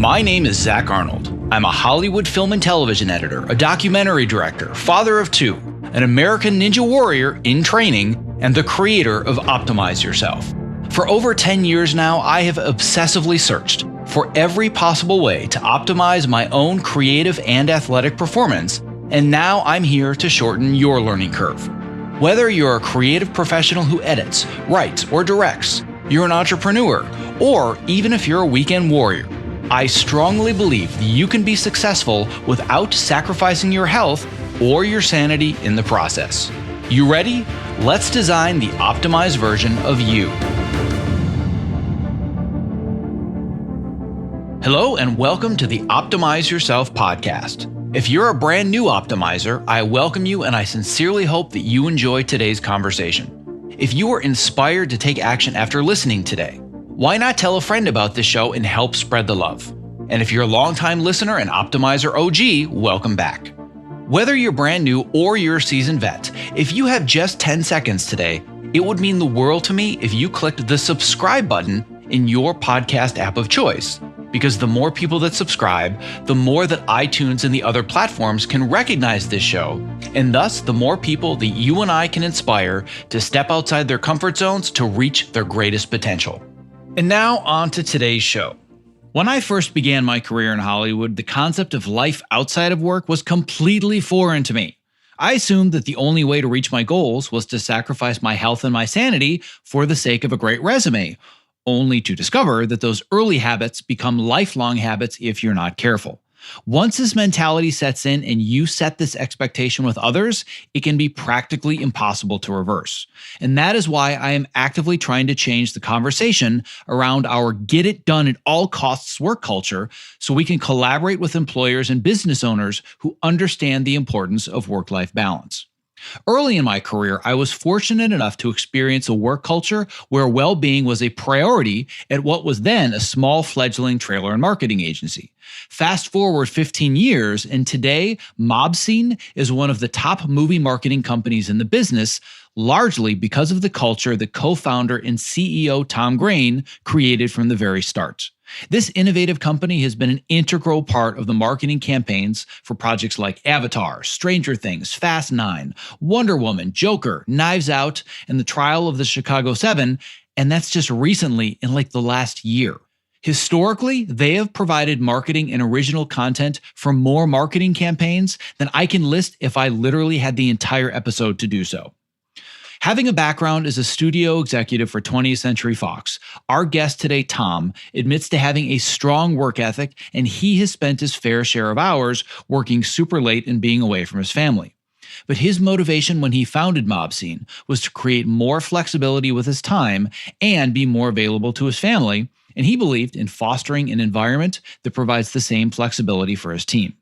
My name is Zach Arnold. I'm a Hollywood film and television editor, a documentary director, father of two, an American Ninja Warrior in training, and the creator of Optimize Yourself. For over 10 years now, I have obsessively searched for every possible way to optimize my own creative and athletic performance, and now I'm here to shorten your learning curve. Whether you're a creative professional who edits, writes, or directs, you're an entrepreneur, or even if you're a weekend warrior, I strongly believe you can be successful without sacrificing your health or your sanity in the process. You ready? Let's design the optimized version of you. Hello and welcome to the Optimize Yourself podcast. If you're a brand new optimizer, I welcome you and I sincerely hope that you enjoy today's conversation. If you were inspired to take action after listening today, why not tell a friend about this show and help spread the love? And if you're a longtime listener and Optimizer OG, welcome back. Whether you're brand new or you're a seasoned vet, if you have just 10 seconds today, it would mean the world to me if you clicked the subscribe button in your podcast app of choice. Because the more people that subscribe, the more that iTunes and the other platforms can recognize this show, and thus the more people that you and I can inspire to step outside their comfort zones to reach their greatest potential. And now on to today's show. When I first began my career in Hollywood, the concept of life outside of work was completely foreign to me. I assumed that the only way to reach my goals was to sacrifice my health and my sanity for the sake of a great resume, only to discover that those early habits become lifelong habits if you're not careful. Once this mentality sets in and you set this expectation with others, it can be practically impossible to reverse. And that is why I am actively trying to change the conversation around our get it done at all costs work culture so we can collaborate with employers and business owners who understand the importance of work-life balance. Early in my career, I was fortunate enough to experience a work culture where well-being was a priority at what was then a small fledgling trailer and marketing agency. Fast forward 15 years, and today, Morphin is one of the top movie marketing companies in the business, largely because of the culture that co-founder and CEO Tom Grane created from the very start. This innovative company has been an integral part of the marketing campaigns for projects like Avatar, Stranger Things, Fast 9, Wonder Woman, Joker, Knives Out, and the Trial of the Chicago 7, and that's just recently in like the last year. Historically, they have provided marketing and original content for more marketing campaigns than I can list if I literally had the entire episode to do so. Having a background as a studio executive for 20th Century Fox, our guest today, Tom, admits to having a strong work ethic, and he has spent his fair share of hours working super late and being away from his family. But his motivation when he founded Morphin was to create more flexibility with his time and be more available to his family, and he believed in fostering an environment that provides the same flexibility for his team.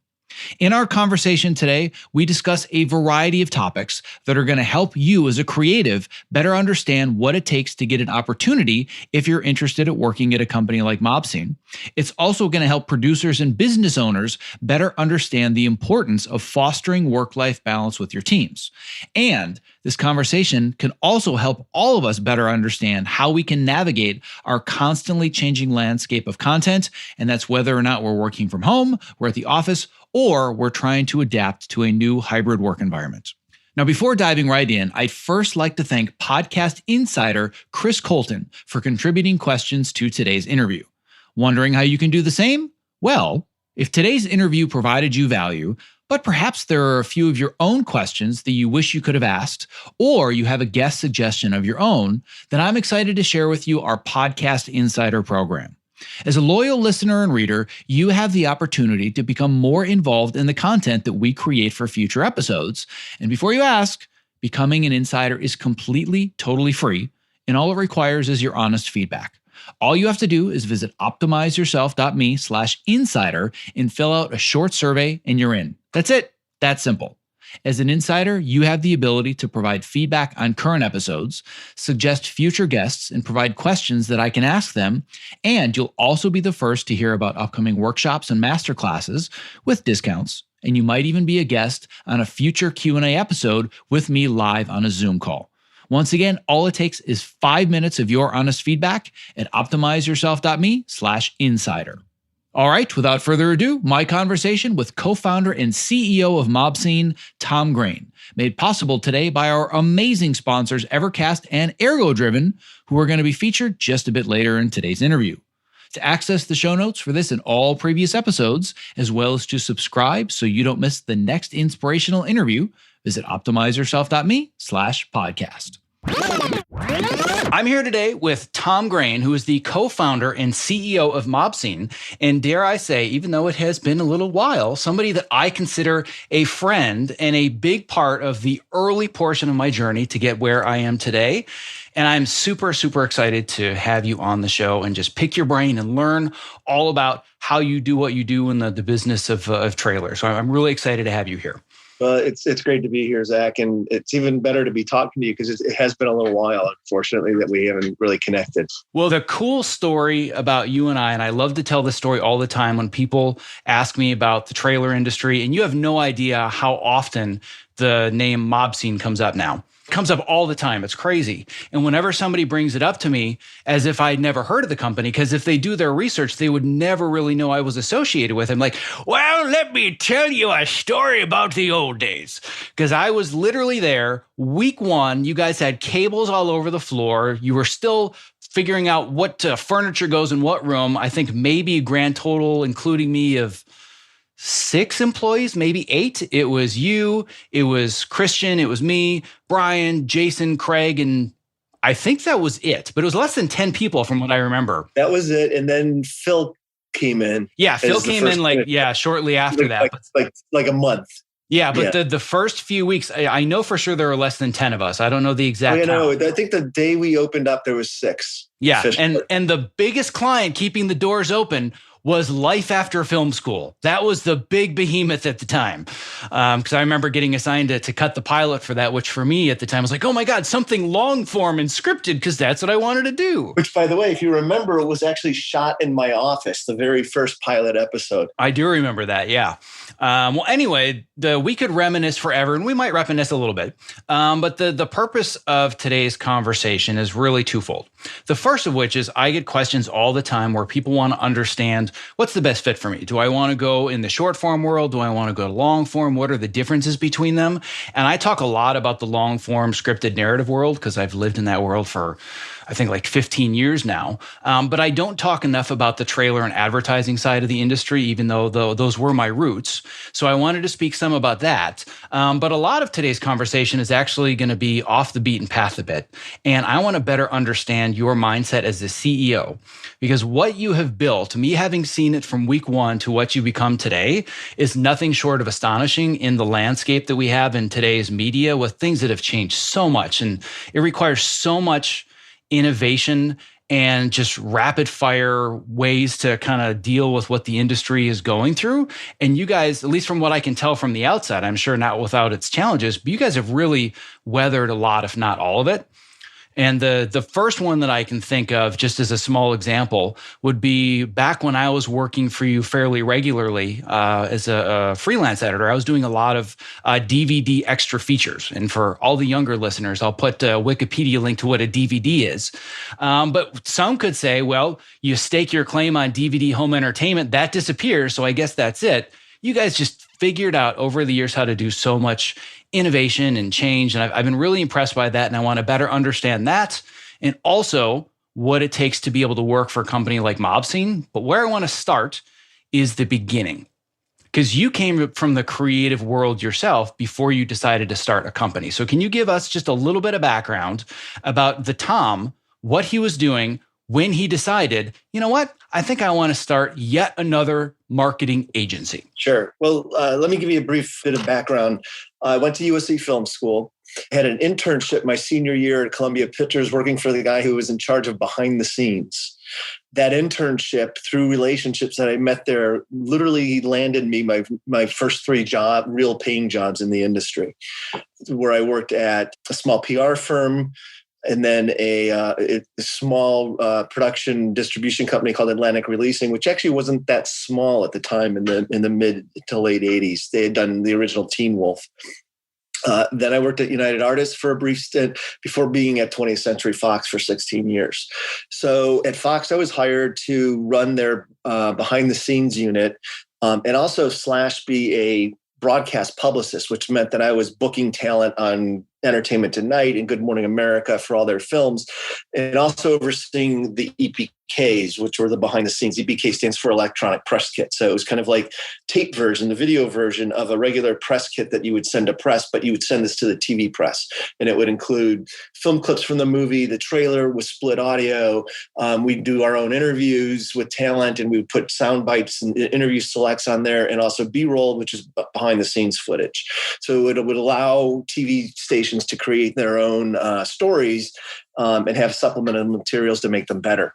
In our conversation today, we discuss a variety of topics that are going to help you as a creative better understand what it takes to get an opportunity if you're interested at working at a company like Morphin. It's also going to help producers and business owners better understand the importance of fostering work-life balance with your teams. And this conversation can also help all of us better understand how we can navigate our constantly changing landscape of content, and that's whether or not we're working from home, we're at the office, or we're trying to adapt to a new hybrid work environment. Now, before diving right in, I'd first like to thank podcast insider Chris Colton for contributing questions to today's interview. Wondering how you can do the same? Well, if today's interview provided you value, but perhaps there are a few of your own questions that you wish you could have asked, or you have a guest suggestion of your own, then I'm excited to share with you our Podcast Insider program. As a loyal listener and reader, you have the opportunity to become more involved in the content that we create for future episodes. And before you ask, becoming an insider is completely, totally free, and all it requires is your honest feedback. All you have to do is visit optimizeyourself.me/insider and fill out a short survey and you're in. That's it. That's simple. As an insider, you have the ability to provide feedback on current episodes, suggest future guests, and provide questions that I can ask them. And you'll also be the first to hear about upcoming workshops and masterclasses with discounts. And you might even be a guest on a future Q&A episode with me live on a Zoom call. Once again, all it takes is 5 minutes of your honest feedback at optimizeyourself.me/insider. All right, without further ado, my conversation with co-founder and CEO of Mobscene, Tom Grane, made possible today by our amazing sponsors, Evercast and ErgoDriven, who are going to be featured just a bit later in today's interview. To access the show notes for this and all previous episodes, as well as to subscribe so you don't miss the next inspirational interview, visit optimizeyourself.me/podcast. I'm here today with Tom Grane, who is the co-founder and CEO of Mobscene, and dare I say, even though it has been a little while, somebody that I consider a friend and a big part of the early portion of my journey to get where I am today. And I'm super, super excited to have you on the show and just pick your brain and learn all about how you do what you do in the business of trailers. So I'm really excited to have you here. Well, it's great to be here, Zach, and it's even better to be talking to you because it has been a little while, unfortunately, that we haven't really connected. Well, the cool story about you and I love to tell this story all the time when people ask me about the trailer industry, and you have no idea how often the name Mobscene comes up now. Comes up all the time. It's crazy. And whenever somebody brings it up to me, as if I'd never heard of the company, because if they do their research, they would never really know I was associated with it. I'm like, well, let me tell you a story about the old days. Because I was literally there week one. You guys had cables all over the floor. You were still figuring out what furniture goes in what room. I think maybe a grand total, including me, of 6 employees, maybe 8. It was you, it was Christian, it was me, Brian, Jason, Craig, and I think that was it. But it was less than 10 people from what I remember. That was it. And then Phil came in. Yeah, Phil came in shortly after that. Like a month. Yeah, but the first few weeks, I know for sure there were less than 10 of us. I don't know the exact count. I think the day we opened up, there was 6. Yeah, and the biggest client keeping the doors open was Life After Film School. That was the big behemoth at the time. Because I remember getting assigned to cut the pilot for that, which for me at the time was like, oh my God, something long form and scripted, because that's what I wanted to do. Which, by the way, if you remember, it was actually shot in my office, the very first pilot episode. I do remember that, yeah. Well, anyway, we could reminisce forever, and we might reminisce a little bit. But the purpose of today's conversation is really twofold. The first of which is I get questions all the time where people want to understand what's the best fit for me. Do I want to go in the short form world? Do I want to go to long form? What are the differences between them? And I talk a lot about the long form scripted narrative world because I've lived in that world for, I think, like 15 years now. But I don't talk enough about the trailer and advertising side of the industry, even though those were my roots. So I wanted to speak some about that. But a lot of today's conversation is actually going to be off the beaten path a bit. And I want to better understand your mindset as the CEO, because what you have built, me having seen it from week one to what you become today, is nothing short of astonishing in the landscape that we have in today's media with things that have changed so much. And it requires so much innovation and just rapid fire ways to kind of deal with what the industry is going through. And you guys, at least from what I can tell from the outside, I'm sure not without its challenges, but you guys have really weathered a lot, if not all of it. And the first one that I can think of, just as a small example, would be back when I was working for you fairly regularly as a freelance editor. I was doing a lot of DVD extra features. And for all the younger listeners, I'll put a Wikipedia link to what a DVD is. But some could say, well, you stake your claim on DVD home entertainment, that disappears, so I guess that's it. You guys just figured out over the years how to do so much innovation and change. And I've been really impressed by that. And I want to better understand that and also what it takes to be able to work for a company like Mobscene. But where I want to start is the beginning, because you came from the creative world yourself before you decided to start a company. So can you give us just a little bit of background about the Tom, what he was doing when he decided, you know what, I think I want to start yet another marketing agency? Sure. Well, let me give you a brief bit of background. I went to USC Film School, had an internship my senior year at Columbia Pictures working for the guy who was in charge of behind the scenes. That internship, through relationships that I met there, literally landed me my first 3 real paying jobs in the industry, where I worked at a small PR firm, and then a small production distribution company called Atlantic Releasing, which actually wasn't that small at the time in the mid to late 80s. They had done the original Teen Wolf. Then I worked at United Artists for a brief stint before being at 20th Century Fox for 16 years. So at Fox, I was hired to run their behind the scenes unit and also / be a broadcast publicist, which meant that I was booking talent on Entertainment Tonight and Good Morning America for all their films, and also overseeing the EPKs, which were the behind the scenes. EPK stands for electronic press kit. So it was kind of like tape version, the video version of a regular press kit that you would send to press, but you would send this to the TV press. And it would include film clips from the movie, the trailer with split audio. We'd do our own interviews with talent, and we would put sound bites and interview selects on there, and also B-roll, which is behind the scenes footage. So it would allow TV stations to create their own stories and have supplemental materials to make them better.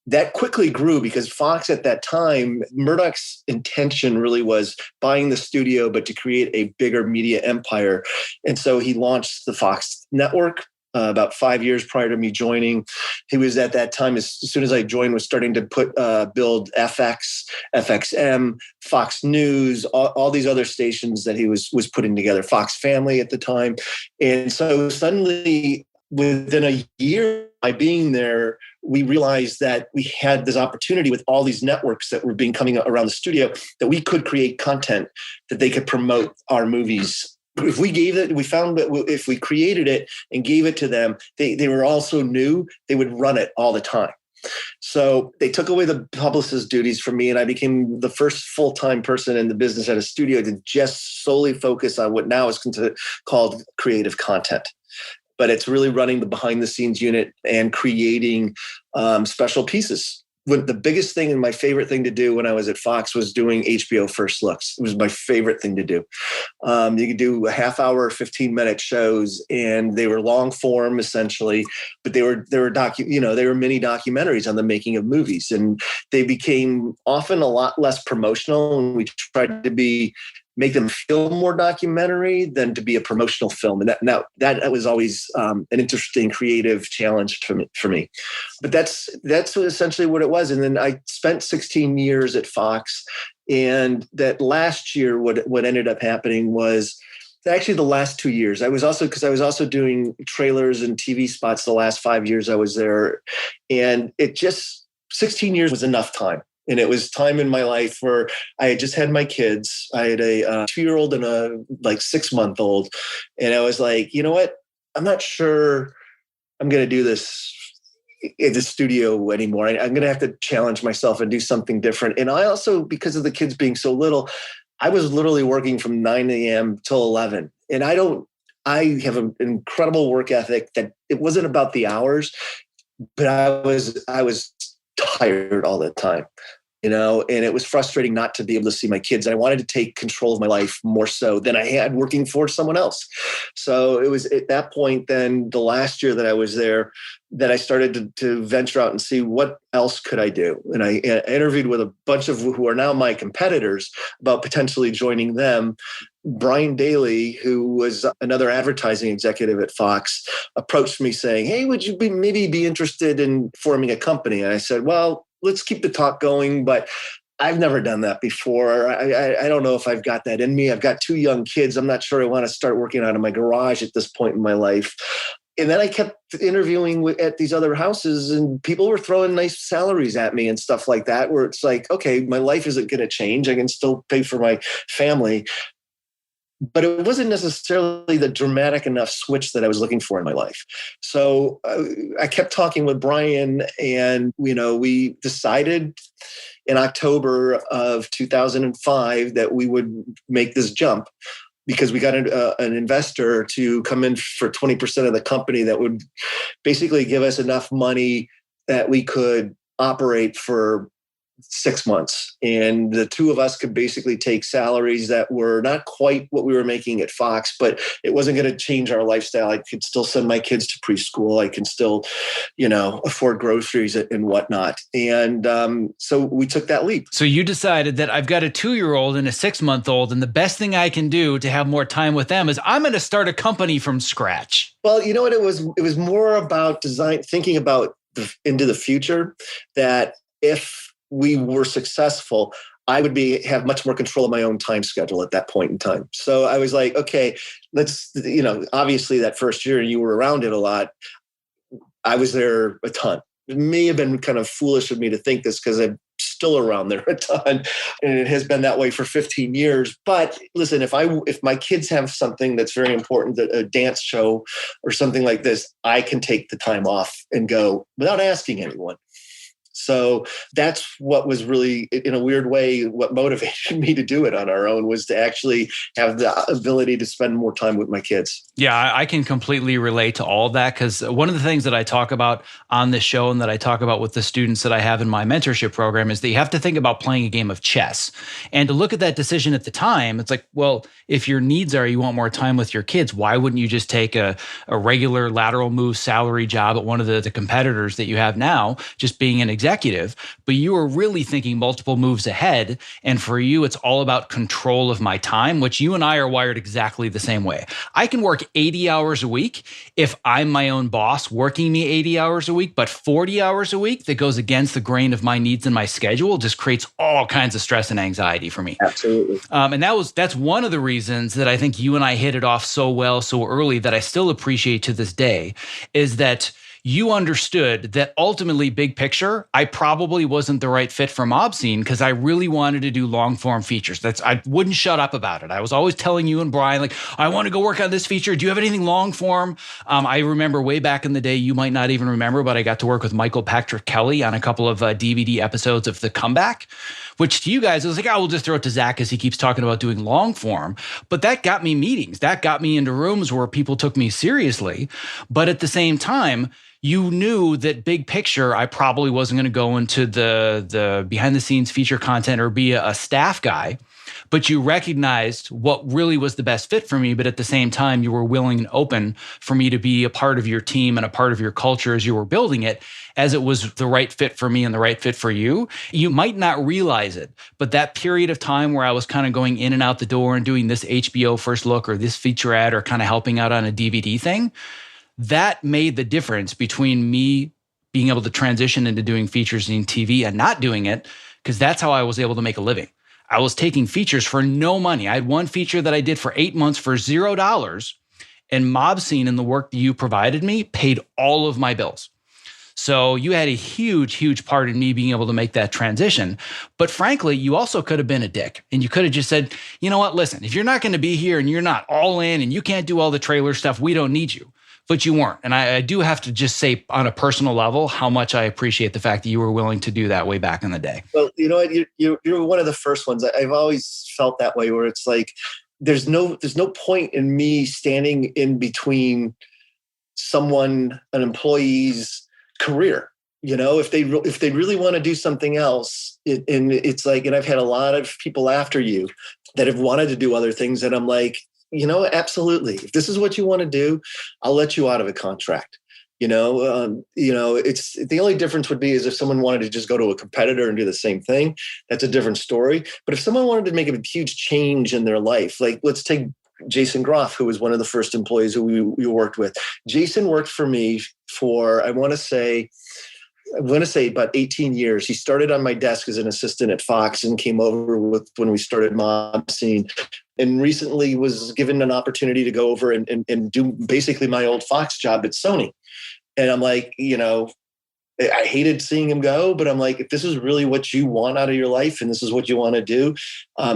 That quickly grew because Fox at that time, Murdoch's intention really was buying the studio, but to create a bigger media empire. And so he launched the Fox network about 5 years prior to me joining. He was at that time, as soon as I joined, was starting to build FX, FXM, Fox News, all these other stations that he was putting together, Fox Family at the time. And so suddenly, within a year by being there, we realized that we had this opportunity with all these networks that were coming around the studio that we could create content that they could promote our movies. If we gave it, we found that if we created it and gave it to them, they were also new, they would run it all the time. So they took away the publicist duties from me, and I became the first full-time person in the business at a studio to just solely focus on what now is called creative content. But it's really running the behind the scenes unit and creating special pieces. The biggest thing and my favorite thing to do when I was at Fox was doing Hbo First Looks. It was my favorite thing to do. You could do a half hour, 15-minute shows, and they were long form essentially, but they were mini documentaries on the making of movies, and they became often a lot less promotional. And we tried to make them feel more documentary than to be a promotional film. And that was always an interesting creative challenge for me. But that's essentially what it was. And then I spent 16 years at Fox. And that last year, what ended up happening was actually the last 2 years. I was also doing trailers and TV spots the last 5 years I was there. And 16 years was enough time. And it was time in my life where I had just had my kids. I had a 2-year-old and a 6-month-old. And I was like, you know what? I'm not sure I'm going to do this in the studio anymore. I'm going to have to challenge myself and do something different. And I also, because of the kids being so little, I was literally working from 9 a.m. till 11. And I have an incredible work ethic that it wasn't about the hours, but I was tired all the time, and it was frustrating not to be able to see my kids. And I wanted to take control of my life more so than I had working for someone else. So it was at that point, then the last year that I was there, that I started to venture out and see what else could I do. And I interviewed with a bunch of who are now my competitors about potentially joining them. Brian Daly, who was another advertising executive at Fox, approached me saying, "Hey, would you maybe be interested in forming a company?" And I said, "Well, let's keep the talk going, but I've never done that before. I don't know if I've got that in me. I've got 2 young kids. I'm not sure I want to start working out of my garage at this point in my life." And then I kept interviewing at these other houses, and people were throwing nice salaries at me and stuff like that, where it's like, okay, my life isn't going to change. I can still pay for my family. But it wasn't necessarily the dramatic enough switch that I was looking for in my life. So I kept talking with Brian, and we decided in October of 2005 that we would make this jump, because we got an investor to come in for 20% of the company that would basically give us enough money that we could operate for 6 months. And the two of us could basically take salaries that were not quite what we were making at Fox, but it wasn't going to change our lifestyle. I could still send my kids to preschool. I can still, afford groceries and whatnot. And so we took that leap. So you decided that I've got a 2-year-old and a 6-month-old, and the best thing I can do to have more time with them is I'm going to start a company from scratch. Well, you know what? It was more about thinking about into the future, that if we were successful, I would have much more control of my own time schedule at that point in time. So I was like, okay, obviously that first year you were around it a lot. I was there a ton. It may have been kind of foolish of me to think this because I'm still around there a ton, and it has been that way for 15 years. But listen, if my kids have something that's very important, a dance show or something like this, I can take the time off and go without asking anyone. So that's what was really, in a weird way, what motivated me to do it on our own, was to actually have the ability to spend more time with my kids. Yeah, I can completely relate to all of that, because one of the things that I talk about on this show and that I talk about with the students that I have in my mentorship program is that you have to think about playing a game of chess. And to look at that decision at the time, it's like, well, if your needs are you want more time with your kids, why wouldn't you just take a regular lateral move salary job at one of the competitors that you have now, just being an executive? But you are really thinking multiple moves ahead. And for you, it's all about control of my time, which you and I are wired exactly the same way. I can work 80 hours a week if I'm my own boss working me 80 hours a week, but 40 hours a week that goes against the grain of my needs and my schedule just creates all kinds of stress and anxiety for me. Absolutely. And that's one of the reasons that I think you and I hit it off so well so early, that I still appreciate to this day, is that you understood that ultimately, big picture, I probably wasn't the right fit for Mobscene because I really wanted to do long form features. I wouldn't shut up about it. I was always telling you and Brian, like, I want to go work on this feature. Do you have anything long form? I remember way back in the day, you might not even remember, but I got to work with Michael Patrick Kelly on a couple of DVD episodes of The Comeback, which to you guys, it was like, oh, we'll just throw it to Zach because he keeps talking about doing long form. But that got me meetings. That got me into rooms where people took me seriously. But at the same time, you knew that big picture, I probably wasn't going to go into the behind the scenes feature content or be a staff guy, but you recognized what really was the best fit for me. But at the same time, you were willing and open for me to be a part of your team and a part of your culture as you were building it, as it was the right fit for me and the right fit for you. You might not realize it, but that period of time where I was kind of going in and out the door and doing this HBO First Look or this feature ad or kind of helping out on a DVD thing, that made the difference between me being able to transition into doing features in TV and not doing it, because that's how I was able to make a living. I was taking features for no money. I had one feature that I did for 8 months for $0, and Mobscene and the work that you provided me paid all of my bills. So you had a huge, huge part in me being able to make that transition. But frankly, you also could have been a dick, and you could have just said, you know what, listen, if you're not going to be here and you're not all in and you can't do all the trailer stuff, we don't need you. But you weren't. And I do have to just say on a personal level how much I appreciate the fact that you were willing to do that way back in the day. Well, you know what? You're one of the first ones. I've always felt that way, where it's like there's no point in me standing in between an employee's career. You know, if they really want to do something else, it's like, and I've had a lot of people after you that have wanted to do other things, and I'm like, you know, absolutely. If this is what you want to do, I'll let you out of a contract. It's the only difference would be is if someone wanted to just go to a competitor and do the same thing. That's a different story. But if someone wanted to make a huge change in their life, like let's take Jason Groff, who was one of the first employees who we worked with. Jason worked for me for, I want to say about 18 years. He started on my desk as an assistant at Fox and came over when we started Mobscene, and recently was given an opportunity to go over and do basically my old Fox job at Sony. And I'm like, you know, I hated seeing him go, but I'm like, if this is really what you want out of your life and this is what you want to do,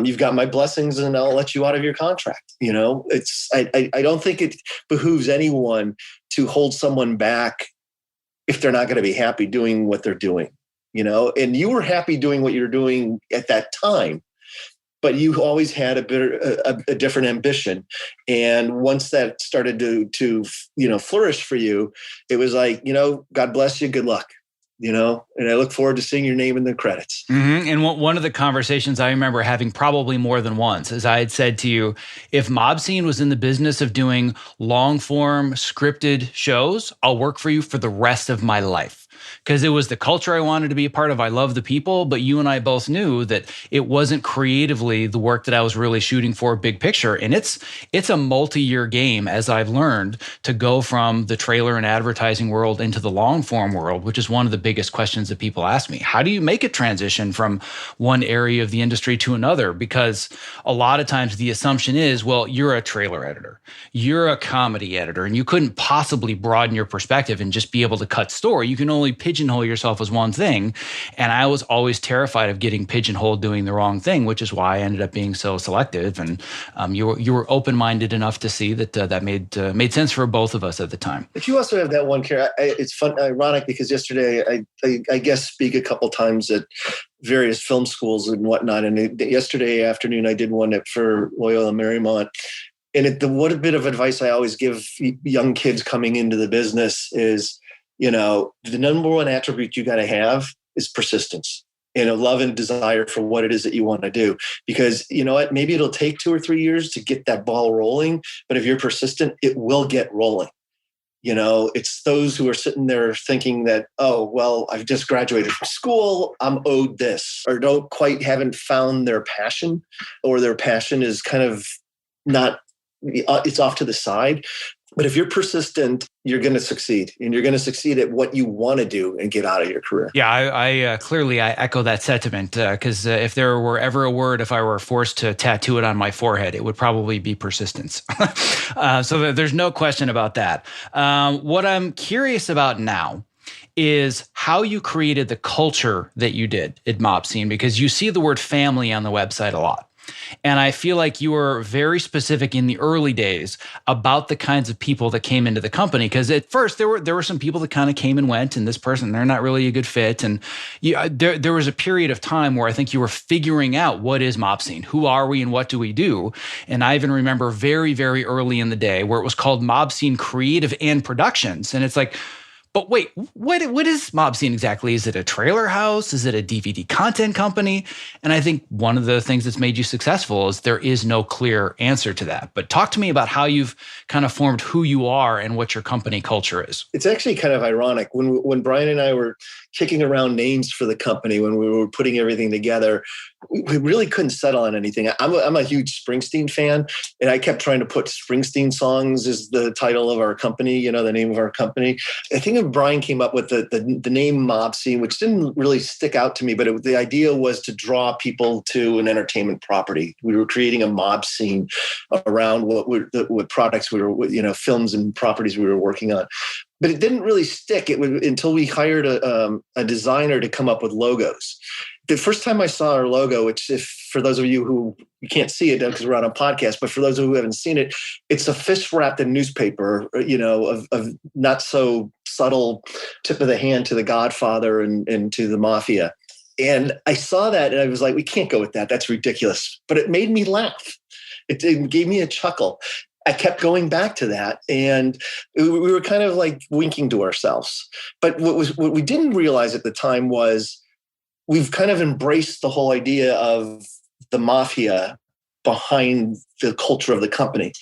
you've got my blessings and I'll let you out of your contract. You know, I don't think it behooves anyone to hold someone back if they're not going to be happy doing what they're doing, you know, and you were happy doing what you were doing at that time, but you always had a different ambition. And once that started to flourish for you, it was like, you know, God bless you, good luck, you know, and I look forward to seeing your name in the credits. Mm-hmm. And one of the conversations I remember having probably more than once is I had said to you, if Mobscene was in the business of doing long form scripted shows, I'll work for you for the rest of my life. because it was the culture I wanted to be a part of. I love the people, but you and I both knew that it wasn't creatively the work that I was really shooting for, big picture. And it's a multi-year game, as I've learned, to go from the trailer and advertising world into the long form world, which is one of the biggest questions that people ask me. How do you make a transition from one area of the industry to another? Because a lot of times the assumption is, well, you're a trailer editor, you're a comedy editor, and you couldn't possibly broaden your perspective and just be able to cut story. You can only pigeonhole yourself as one thing. And I was always terrified of getting pigeonholed doing the wrong thing, which is why I ended up being so selective. And you were open-minded enough to see that that made sense for both of us at the time. But you also have that one character. It's fun, ironic, because yesterday I guest speak a couple times at various film schools and whatnot. And yesterday afternoon I did one for Loyola Marymount. And what a bit of advice I always give young kids coming into the business is, the number one attribute you got to have is persistence and a love and desire for what it is that you want to do. Because you know what, maybe it'll take 2 or 3 years to get that ball rolling, but if you're persistent, it will get rolling. It's those who are sitting there thinking that, oh, well, I've just graduated from school, I'm owed this, or haven't found their passion, or their passion is kind of not, it's off to the side. But if you're persistent, you're going to succeed, and you're going to succeed at what you want to do and get out of your career. Yeah, I clearly echo that sentiment, because if there were ever a word, if I were forced to tattoo it on my forehead, it would probably be persistence. So there's no question about that. What I'm curious about now is how you created the culture that you did at Mobscene, because you see the word family on the website a lot. And I feel like you were very specific in the early days about the kinds of people that came into the company. Because at first there were some people that kind of came and went, and this person, they're not really a good fit. And there was a period of time where I think you were figuring out, what is Mobscene? Who are we and what do we do? And I even remember very, very early in the day where it was called Mobscene Creative and Productions. And it's like, but wait, what is Mobscene exactly? Is it a trailer house? Is it a DVD content company? And I think one of the things that's made you successful is there is no clear answer to that. But talk to me about how you've kind of formed who you are and what your company culture is. It's actually kind of ironic. When Brian and I were kicking around names for the company, when we were putting everything together, we really couldn't settle on anything. I'm a huge Springsteen fan, and I kept trying to put Springsteen songs as the title of our company, the name of our company. I think Brian came up with the name Mobscene, which didn't really stick out to me, but the idea was to draw people to an entertainment property. We were creating a mob scene around what products we were, films and properties we were working on. But it didn't really stick until we hired a designer to come up with logos. The first time I saw our logo, which for those of you who you can't see it because we're on a podcast, but for those who haven't seen it, it's a fist wrapped in newspaper, of not so subtle tip of the hand to the Godfather and to the Mafia. And I saw that and I was like, we can't go with that. That's ridiculous. But it made me laugh. It gave me a chuckle. I kept going back to that, and we were kind of like winking to ourselves. But what we didn't realize at the time was we've kind of embraced the whole idea of the mafia behind the culture of the company.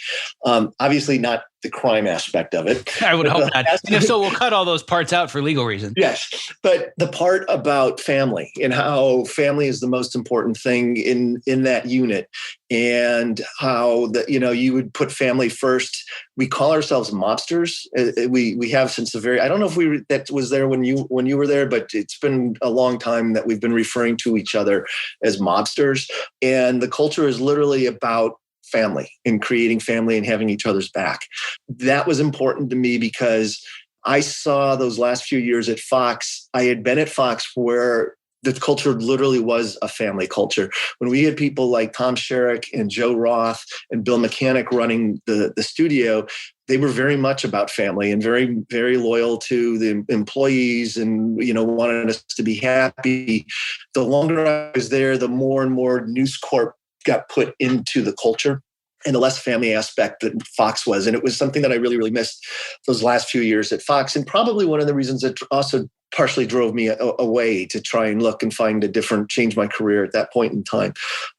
Obviously not the crime aspect of it. I would hope not. And if so, we'll cut all those parts out for legal reasons. Yes. But the part about family and how family is the most important thing in that unit, and how you would put family first. We call ourselves mobsters. We have since the very, I don't know if that was there when you were there, but it's been a long time that we've been referring to each other as mobsters. And the culture is literally about family and creating family and having each other's back. That was important to me because I saw those last few years at Fox. I had been at Fox where the culture literally was a family culture. When we had people like Tom Sherrick and Joe Roth and Bill Mechanic running the studio, they were very much about family and very, very loyal to the employees and, wanted us to be happy. The longer I was there, the more and more News Corp got put into the culture and the less family aspect that Fox was. And it was something that I really, really missed those last few years at Fox. And probably one of the reasons that also partially drove me away to try and look and find change my career at that point in time.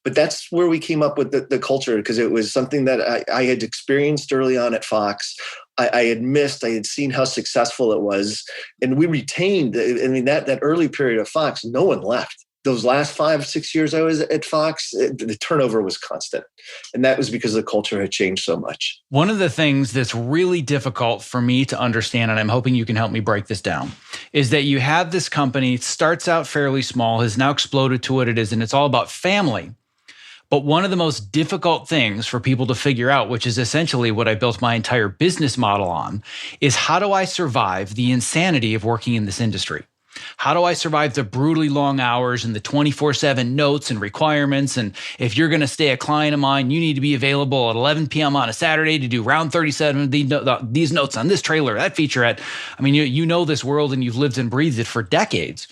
But that's where we came up with the culture, because it was something that I had experienced early on at Fox. I had missed. I had seen how successful it was, and we retained. I mean, that early period of Fox, no one left. Those last 5-6 years I was at Fox, the turnover was constant. And that was because the culture had changed so much. One of the things that's really difficult for me to understand, and I'm hoping you can help me break this down, is that you have this company, it starts out fairly small, has now exploded to what it is, and it's all about family. But one of the most difficult things for people to figure out, which is essentially what I built my entire business model on, is how do I survive the insanity of working in this industry? How do I survive the brutally long hours and the 24/7 notes and requirements? And if you're going to stay a client of mine, you need to be available at 11 p.m. on a Saturday to do round 37 of these notes on this trailer, that featurette. I mean, you know this world and you've lived and breathed it for decades.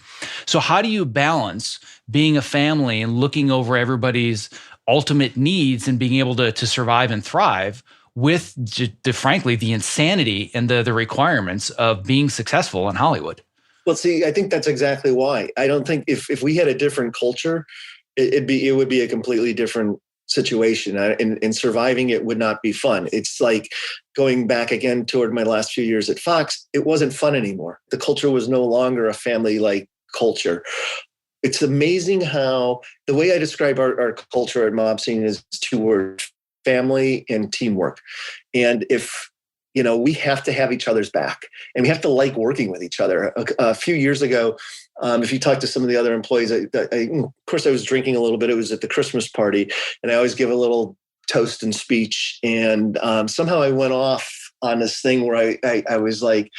So how do you balance being a family and looking over everybody's ultimate needs and being able to survive and thrive with, frankly, the insanity and the requirements of being successful in Hollywood? Well, see, I think that's exactly why. I don't think if we had a different culture, it would be a completely different situation, and surviving it would not be fun. It's like going back again toward my last few years at Fox. It wasn't fun anymore. The culture was no longer a family-like culture. It's amazing how the way I describe our culture at Mob Scene is 2 words: family and teamwork. And if we have to have each other's back, and we have to like working with each other. A few years ago, if you talk to some of the other employees, of course, I was drinking a little bit. It was at the Christmas party, and I always give a little toast and speech. And somehow I went off on this thing where I was like,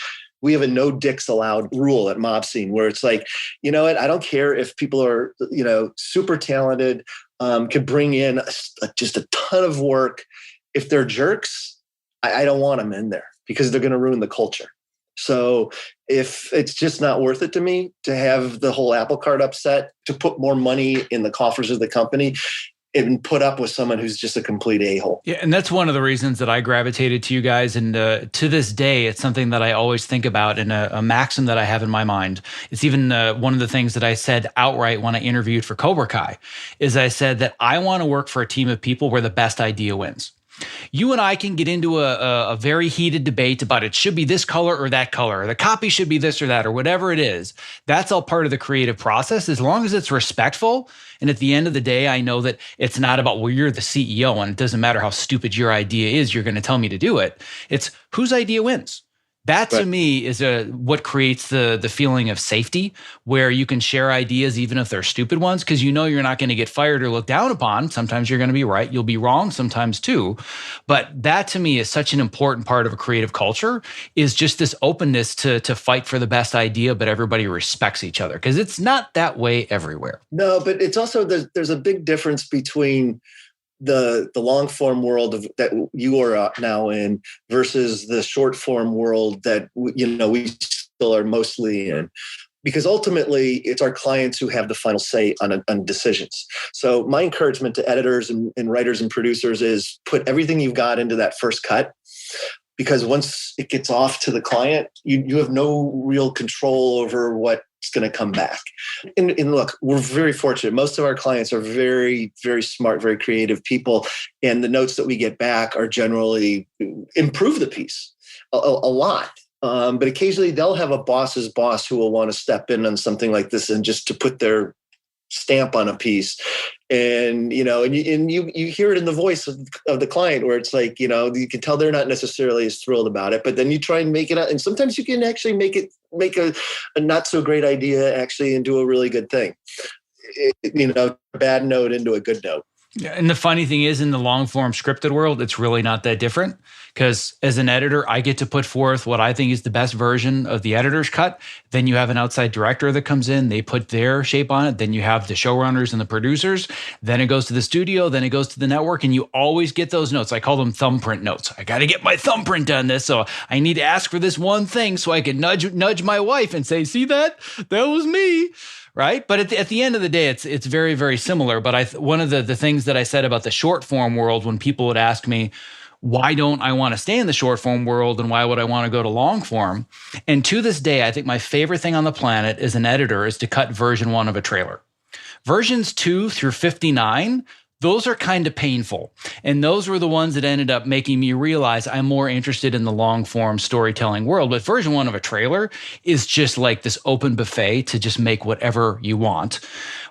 we have a no dicks allowed rule at Mob Scene, where it's like, you know what? I don't care if people are, super talented, could bring in just a ton of work. If they're jerks, I don't want them in there because they're going to ruin the culture. So if it's just not worth it to me to have the whole apple cart upset, to put more money in the coffers of the company and put up with someone who's just a complete a-hole. Yeah, and that's one of the reasons that I gravitated to you guys. And to this day, it's something that I always think about, and a maxim that I have in my mind. It's even one of the things that I said outright when I interviewed for Cobra Kai, is I said that I want to work for a team of people where the best idea wins. You and I can get into a very heated debate about it should be this color or that color, or the copy should be this or that, or whatever it is. That's all part of the creative process, as long as it's respectful. And at the end of the day, I know that it's not about, well, you're the CEO and it doesn't matter how stupid your idea is, you're going to tell me to do it. It's whose idea wins. That to me is what creates the feeling of safety, where you can share ideas even if they're stupid ones, because you're not going to get fired or looked down upon. Sometimes you're going to be right. You'll be wrong sometimes too. But that to me is such an important part of a creative culture, is just this openness to fight for the best idea, but everybody respects each other, because it's not that way everywhere. No, but it's also, there's a big difference between the long form world that you are now in versus the short form world that we still are mostly in, because ultimately it's our clients who have the final say on decisions. So my encouragement to editors and writers and producers is put everything you've got into that first cut, because once it gets off to the client, you have no real control over what's going to come back. And look, we're very fortunate. Most of our clients are very, very smart, very creative people. And the notes that we get back are generally improve the piece a lot. But occasionally they'll have a boss's boss who will want to step in on something like this and just to put their stamp on a piece. And you hear it in the voice of the client, where it's like, you can tell they're not necessarily as thrilled about it, but then you try and make it out. And sometimes you can actually make a not so great idea actually into a really good thing. A bad note into a good note. Yeah, and the funny thing is, in the long form scripted world, it's really not that different, because as an editor, I get to put forth what I think is the best version of the editor's cut. Then you have an outside director that comes in, they put their shape on it. Then you have the showrunners and the producers. Then it goes to the studio, then it goes to the network, and you always get those notes. I call them thumbprint notes. I got to get my thumbprint on this, so I need to ask for this one thing so I can nudge my wife and say, see that? That was me. Right. But at the end of the day, it's very, very similar. But one of the things that I said about the short form world, when people would ask me, why don't I want to stay in the short form world and why would I want to go to long form? And to this day, I think my favorite thing on the planet as an editor is to cut version 1 of a trailer. Versions 2 through 59 Those are kind of painful. And those were the ones that ended up making me realize I'm more interested in the long form storytelling world. But version 1 of a trailer is just like this open buffet to just make whatever you want.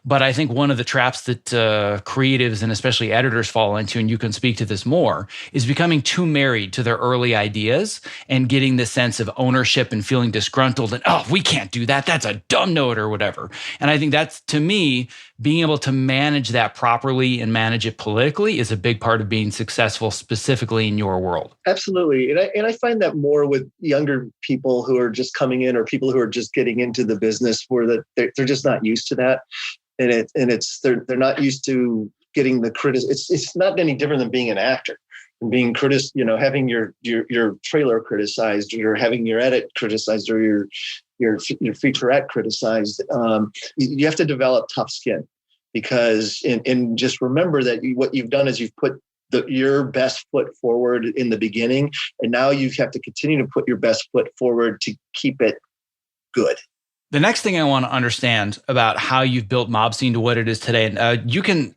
But I think one of the traps that creatives and especially editors fall into, and you can speak to this more, is becoming too married to their early ideas and getting this sense of ownership and feeling disgruntled and, oh, we can't do that. That's a dumb note or whatever. And I think that's, to me, being able to manage that properly and manage it politically is a big part of being successful, specifically in your world. Absolutely. And I find that more with younger people who are just coming in or people who are just getting into the business where that they're just not used to that. And they're not used to getting the criticism. It's not any different than being an actor and being having your trailer criticized or having your edit criticized or your featurette criticized. You have to develop tough skin because and just remember that what you've done is you've put your best foot forward in the beginning, and now you have to continue to put your best foot forward to keep it good. The next thing I want to understand about how you've built Mobscene to what it is today, and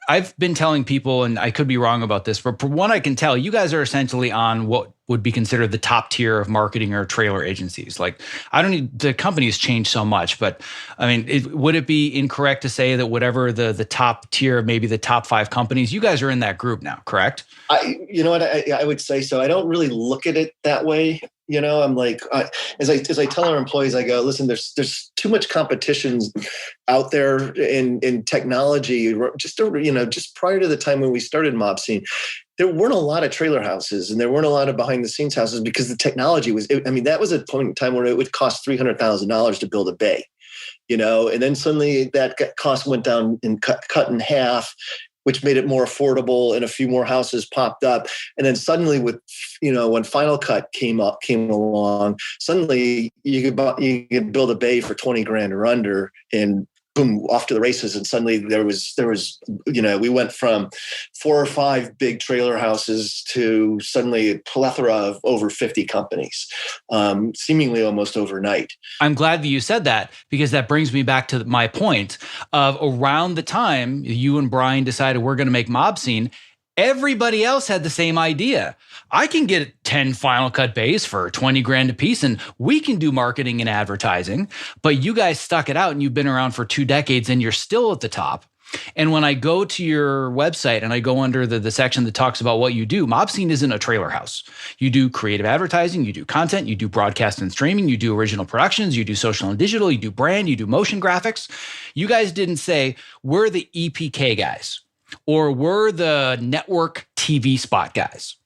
I've been telling people, and I could be wrong about this, but from what I can tell, you guys are essentially on what would be considered the top tier of marketing or trailer agencies. Like, the company's changed so much, but I mean, would it be incorrect to say that whatever the top tier, maybe the top 5 companies, you guys are in that group now, correct? You know what, I would say so. I don't really look at it that way. I'm like, as I tell our employees, I go, listen, there's too much competition out there in technology. Just prior to the time when we started Mobscene, there weren't a lot of trailer houses and there weren't a lot of behind the scenes houses because the technology that was a point in time where it would cost $300,000 to build a bay, and then suddenly that cost went down and cut in half, which made it more affordable, and a few more houses popped up. And then suddenly when Final Cut came along, suddenly you could build a bay for 20 grand or under, and boom, off to the races. And suddenly there was, we went from 4 or 5 big trailer houses to suddenly a plethora of over 50 companies, seemingly almost overnight. I'm glad that you said that, because that brings me back to my point of around the time you and Brian decided we're going to make Mobscene, everybody else had the same idea. I can get 10 Final Cut bays for 20 grand a piece and we can do marketing and advertising, but you guys stuck it out and you've been around for 2 decades and you're still at the top. And when I go to your website and I go under the section that talks about what you do, Mobscene isn't a trailer house. You do creative advertising, you do content, you do broadcast and streaming, you do original productions, you do social and digital, you do brand, you do motion graphics. You guys didn't say, we're the EPK guys or we're the network TV spot guys.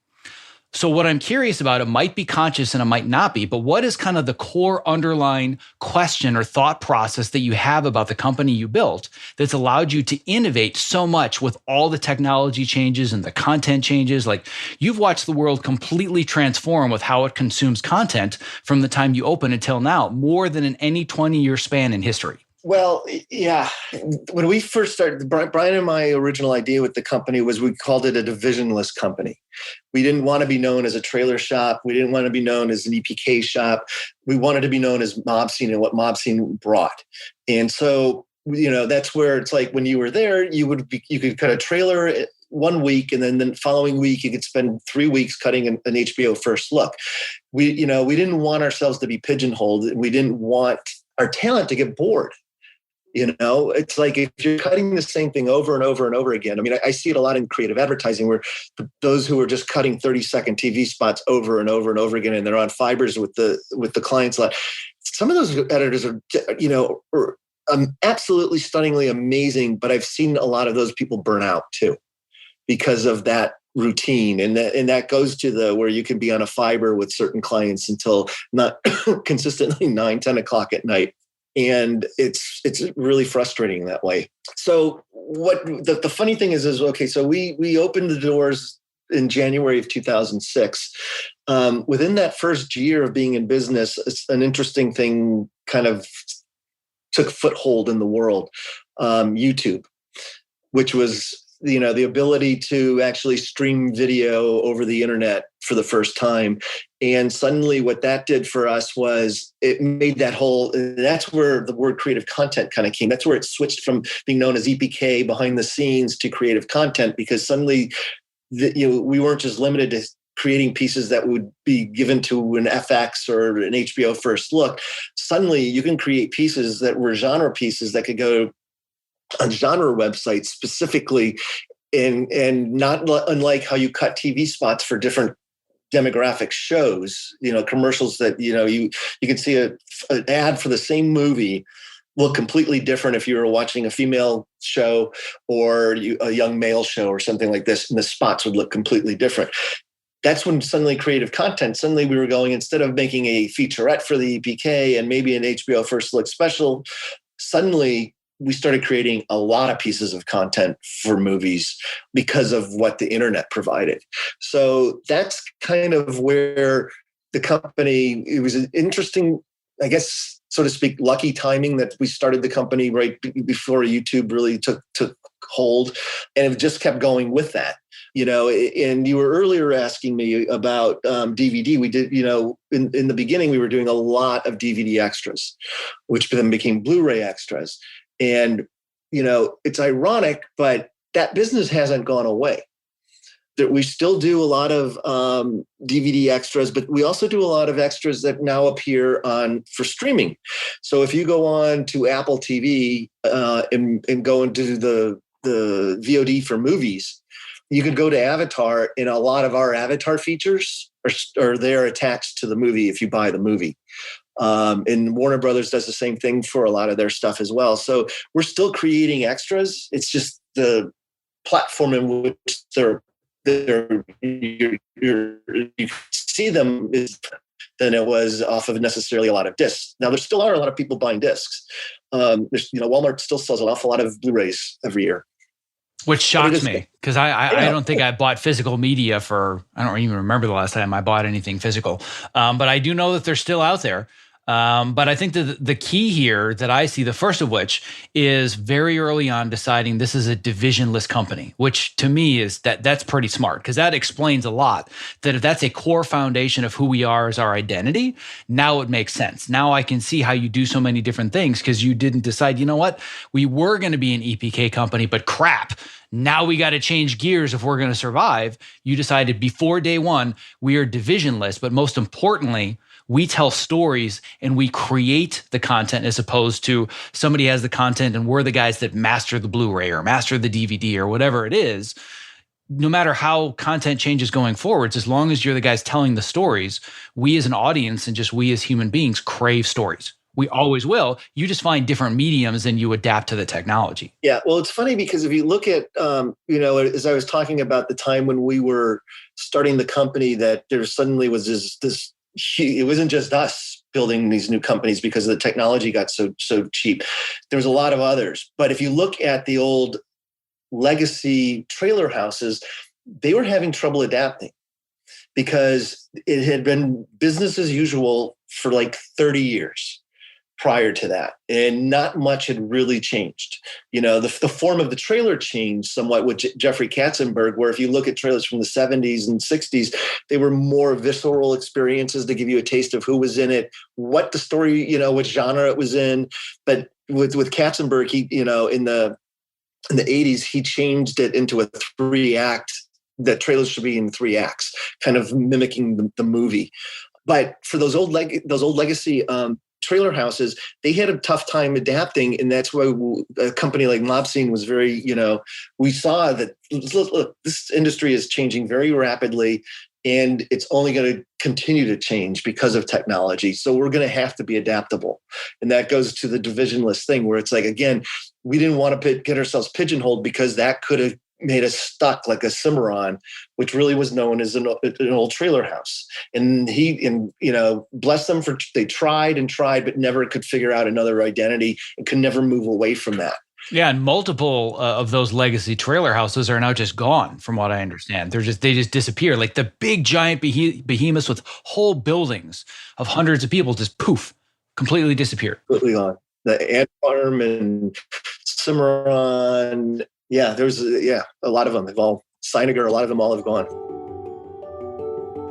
So what I'm curious about, it might be conscious and it might not be, but what is kind of the core underlying question or thought process that you have about the company you built that's allowed you to innovate so much with all the technology changes and the content changes? Like, you've watched the world completely transform with how it consumes content from the time you open until now, more than in any 20-year span in history. Well, yeah. When we first started, Brian and my original idea with the company was we called it a divisionless company. We didn't want to be known as a trailer shop. We didn't want to be known as an EPK shop. We wanted to be known as Mobscene and what Mobscene brought. And so, that's where it's like when you were there, you could cut a trailer 1 week, and then the following week you could spend 3 weeks cutting an HBO First Look. We didn't want ourselves to be pigeonholed. We didn't want our talent to get bored. It's like if you're cutting the same thing over and over and over again. I mean, I see it a lot in creative advertising where those who are just cutting 30-second TV spots over and over and over again, and they're on fibers with the clients a lot. Some of those editors are absolutely stunningly amazing, but I've seen a lot of those people burn out too because of that routine. And that goes to where you can be on a fiber with certain clients until not consistently 9-10 o'clock at night. And it's really frustrating that way. So what the funny thing is okay, so we opened the doors in January of 2006. Within that first year of being in business, an interesting thing kind of took foothold in the world. YouTube, which was the ability to actually stream video over the internet for the first time. And suddenly what that did for us was it made that's where the word creative content kind of came. That's where it switched from being known as EPK, behind the scenes, to creative content, because suddenly we weren't just limited to creating pieces that would be given to an FX or an HBO First Look. Suddenly you can create pieces that were genre pieces that could go on genre websites specifically, and not unlike how you cut TV spots for different demographic shows, commercials that, you can see an ad for the same movie look completely different if you were watching a female show or a young male show or something like this, and the spots would look completely different. That's when suddenly we were going, instead of making a featurette for the EPK and maybe an HBO First Look special, suddenly we started creating a lot of pieces of content for movies because of what the internet provided. So that's kind of where the company, it was an interesting, I guess, so to speak, lucky timing that we started the company right before YouTube really took hold, and it just kept going with that. And you were earlier asking me about DVD. We did, in the beginning, we were doing a lot of DVD extras, which then became Blu-ray extras. And, it's ironic, but that business hasn't gone away. We still do a lot of DVD extras, but we also do a lot of extras that now appear for streaming. So if you go on to Apple TV and go into the VOD for movies, you could go to Avatar, and a lot of our Avatar features are there attached to the movie if you buy the movie. And Warner Brothers does the same thing for a lot of their stuff as well. So we're still creating extras. It's just the platform in which you see them than it was off of necessarily a lot of discs. Now, there still are a lot of people buying discs. Walmart still sells an awful lot of Blu-rays every year. Which shocks me, because I don't think I bought physical media I don't even remember the last time I bought anything physical. But I do know that they're still out there. But I think that the key here that I see, the first of which, is very early on deciding this is a divisionless company, which to me is that's pretty smart, because that explains a lot. That if that's a core foundation of who we are as our identity, now it makes sense. Now I can see how you do so many different things, because you didn't decide, you know what, we were going to be an EPK company, but crap, now we got to change gears if we're going to survive. You decided before day one, we are divisionless, but most importantly, we tell stories and we create the content, as opposed to somebody has the content and we're the guys that master the Blu-ray or master the DVD or whatever it is. No matter how content changes going forwards, as long as you're the guys telling the stories, we as an audience and just we as human beings crave stories. We always will. You just find different mediums and you adapt to the technology. Yeah. Well, it's funny because if you look at, as I was talking about the time when we were starting the company, that there suddenly was this it wasn't just us building these new companies because the technology got so cheap. There was a lot of others. But if you look at the old legacy trailer houses, they were having trouble adapting because it had been business as usual for like 30 years prior to that. And not much had really changed. The form of the trailer changed somewhat with Jeffrey Katzenberg, where if you look at trailers from the 70s and 60s, they were more visceral experiences to give you a taste of who was in it, what the story, what genre it was in. But with Katzenberg, he, in the 80s, he changed it into a 3-act, that trailers should be in 3 acts, kind of mimicking the movie. But for those old legacy trailer houses, they had a tough time adapting, and that's why a company like Mob Scene was very, we saw that, look, this industry is changing very rapidly, and it's only going to continue to change because of technology. So we're going to have to be adaptable. And that goes to the divisionless thing, where it's like, again, we didn't want to get ourselves pigeonholed, because that could have made us stuck like a Cimarron, which really was known as an old trailer house. And bless them for, they tried and tried, but never could figure out another identity and could never move away from that. Yeah, and multiple of those legacy trailer houses are now just gone, from what I understand. They just disappear. Like the big giant behemoths with whole buildings of hundreds of people just poof, completely disappeared. Completely gone. The Ant Farm and Cimarron. Yeah, there's a lot of them have all, Seiniger, a lot of them all have gone.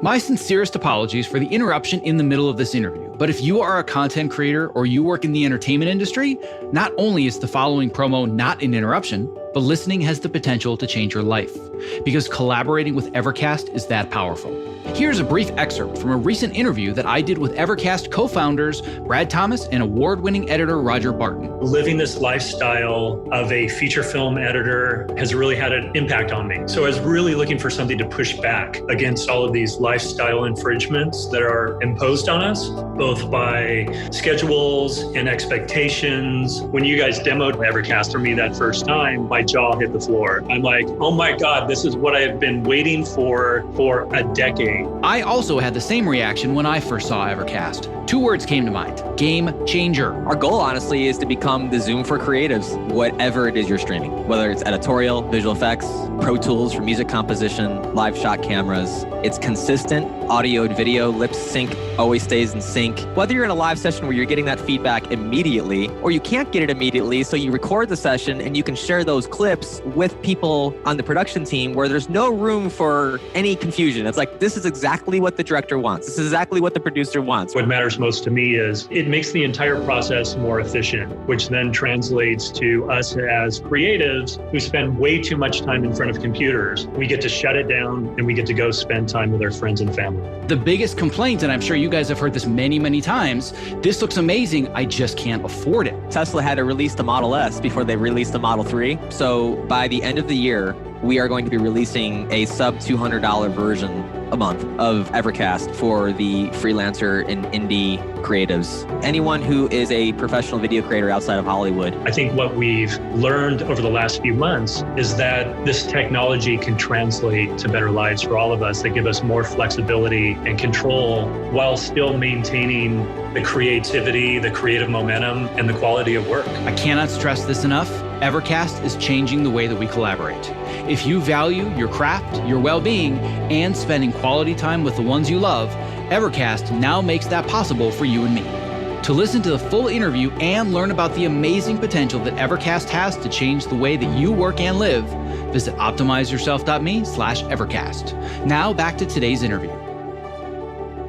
My sincerest apologies for the interruption in the middle of this interview, but if you are a content creator or you work in the entertainment industry, not only is the following promo not an interruption, but listening has the potential to change your life, because collaborating with Evercast is that powerful. Here's a brief excerpt from a recent interview that I did with Evercast co-founders Brad Thomas and award-winning editor Roger Barton. Living this lifestyle of a feature film editor has really had an impact on me. So I was really looking for something to push back against all of these lifestyle infringements that are imposed on us, both by schedules and expectations. When you guys demoed Evercast for me that first time, my jaw hit the floor. I'm like, oh my God, this is what I have been waiting for a decade. I also had the same reaction when I first saw Evercast. 2 words came to mind: game changer. Our goal, honestly, is to become the Zoom for creatives, whatever it is you're streaming, whether it's editorial, visual effects, Pro Tools for music composition, live shot cameras. It's consistent audio and video, lip sync always stays in sync. Whether you're in a live session where you're getting that feedback immediately, or you can't get it immediately, so you record the session and you can share those clips with people on the production team where there's no room for any confusion. It's like, this is exactly what the director wants. This is exactly what the producer wants. What matters most to me is it makes the entire process more efficient, which then translates to us as creatives who spend way too much time in front of computers. We get to shut it down and we get to go spend time with our friends and family. The biggest complaint, and I'm sure you guys have heard this many, many times, this looks amazing, I just can't afford it. Tesla had to release the Model S before they released the Model 3. So by the end of the year, we are going to be releasing a sub $200 version a month of Evercast for the freelancer and indie creatives. Anyone who is a professional video creator outside of Hollywood. I think what we've learned over the last few months is that this technology can translate to better lives for all of us, that give us more flexibility and control while still maintaining the creativity, the creative momentum, and the quality of work. I cannot stress this enough. Evercast is changing the way that we collaborate. If you value your craft, your well-being, and spending quality time with the ones you love, Evercast now makes that possible for you and me. To listen to the full interview and learn about the amazing potential that Evercast has to change the way that you work and live, visit optimizeyourself.me/Evercast. Now back to today's interview.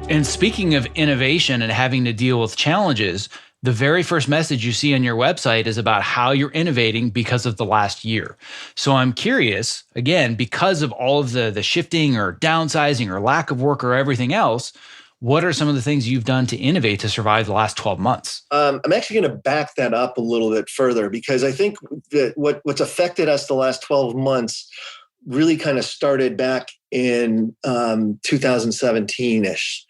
And speaking of innovation and having to deal with challenges, the very first message you see on your website is about how you're innovating because of the last year. So I'm curious, again, because of all of the shifting or downsizing or lack of work or everything else, what are some of the things you've done to innovate to survive the last 12 months? I'm actually going to back that up a little bit further, because I think that what's affected us the last 12 months really kind of started back in 2017-ish.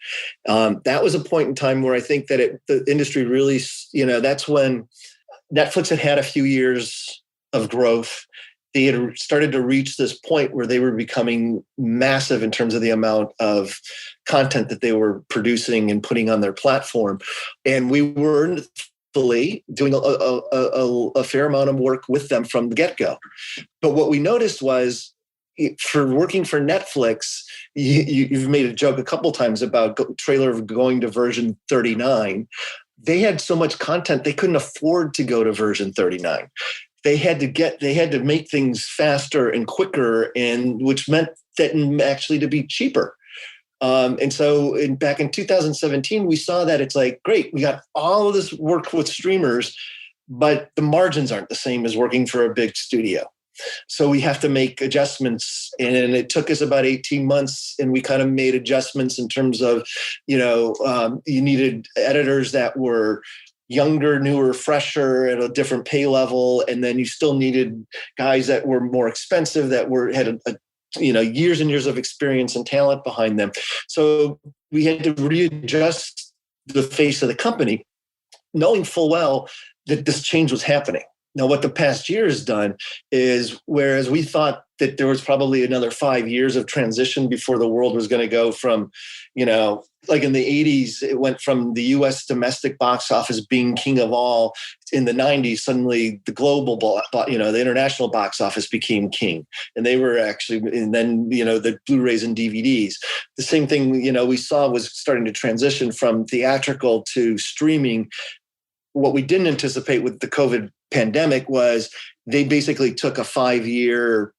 That was a point in time where I think that the industry really, that's when Netflix had a few years of growth. They had started to reach this point where they were becoming massive in terms of the amount of content that they were producing and putting on their platform. And we were doing a fair amount of work with them from the get-go. But what we noticed was, for working for Netflix, you've made a joke a couple times about trailer going to version 39. They had so much content, they couldn't afford to go to version 39. They had to make things faster and quicker, and which meant that actually to be cheaper. And so back in 2017, we saw that it's like, great, we got all of this work with streamers, but the margins aren't the same as working for a big studio. So we have to make adjustments, and it took us about 18 months, and we kind of made adjustments in terms of, you needed editors that were younger, newer, fresher at a different pay level. And then you still needed guys that were more expensive, that had years and years of experience and talent behind them. So we had to readjust the face of the company, knowing full well that this change was happening. Now, what the past year has done is, whereas we thought that there was probably another 5 years of transition before the world was going to go from, like in the 80s, it went from the US domestic box office being king of all. In the 90s, suddenly the global, the international box office became king. And they were actually, and then, the Blu-rays and DVDs. The same thing, we saw was starting to transition from theatrical to streaming. What we didn't anticipate with the COVID pandemic was they basically took a 5-year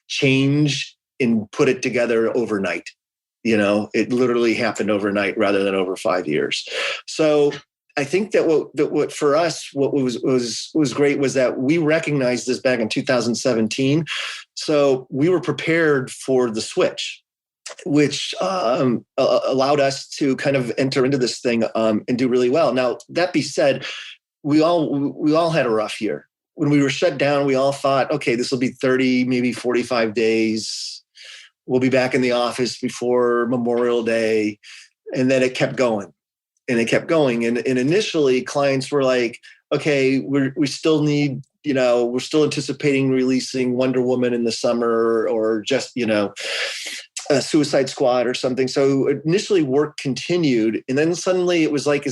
change and put it together overnight. It literally happened overnight rather than over 5 years. So I think that what for us, what was great was that we recognized this back in 2017. So we were prepared for the switch, which allowed us to kind of enter into this thing and do really well. Now, that being said, we all had a rough year. When we were shut down, we all thought, okay, this will be 30, maybe 45 days. We'll be back in the office before Memorial Day. And then it kept going and it kept going. And initially clients were like, okay, we still need, we're still anticipating releasing Wonder Woman in the summer or just, a Suicide Squad or something. So initially work continued. And then suddenly it was like,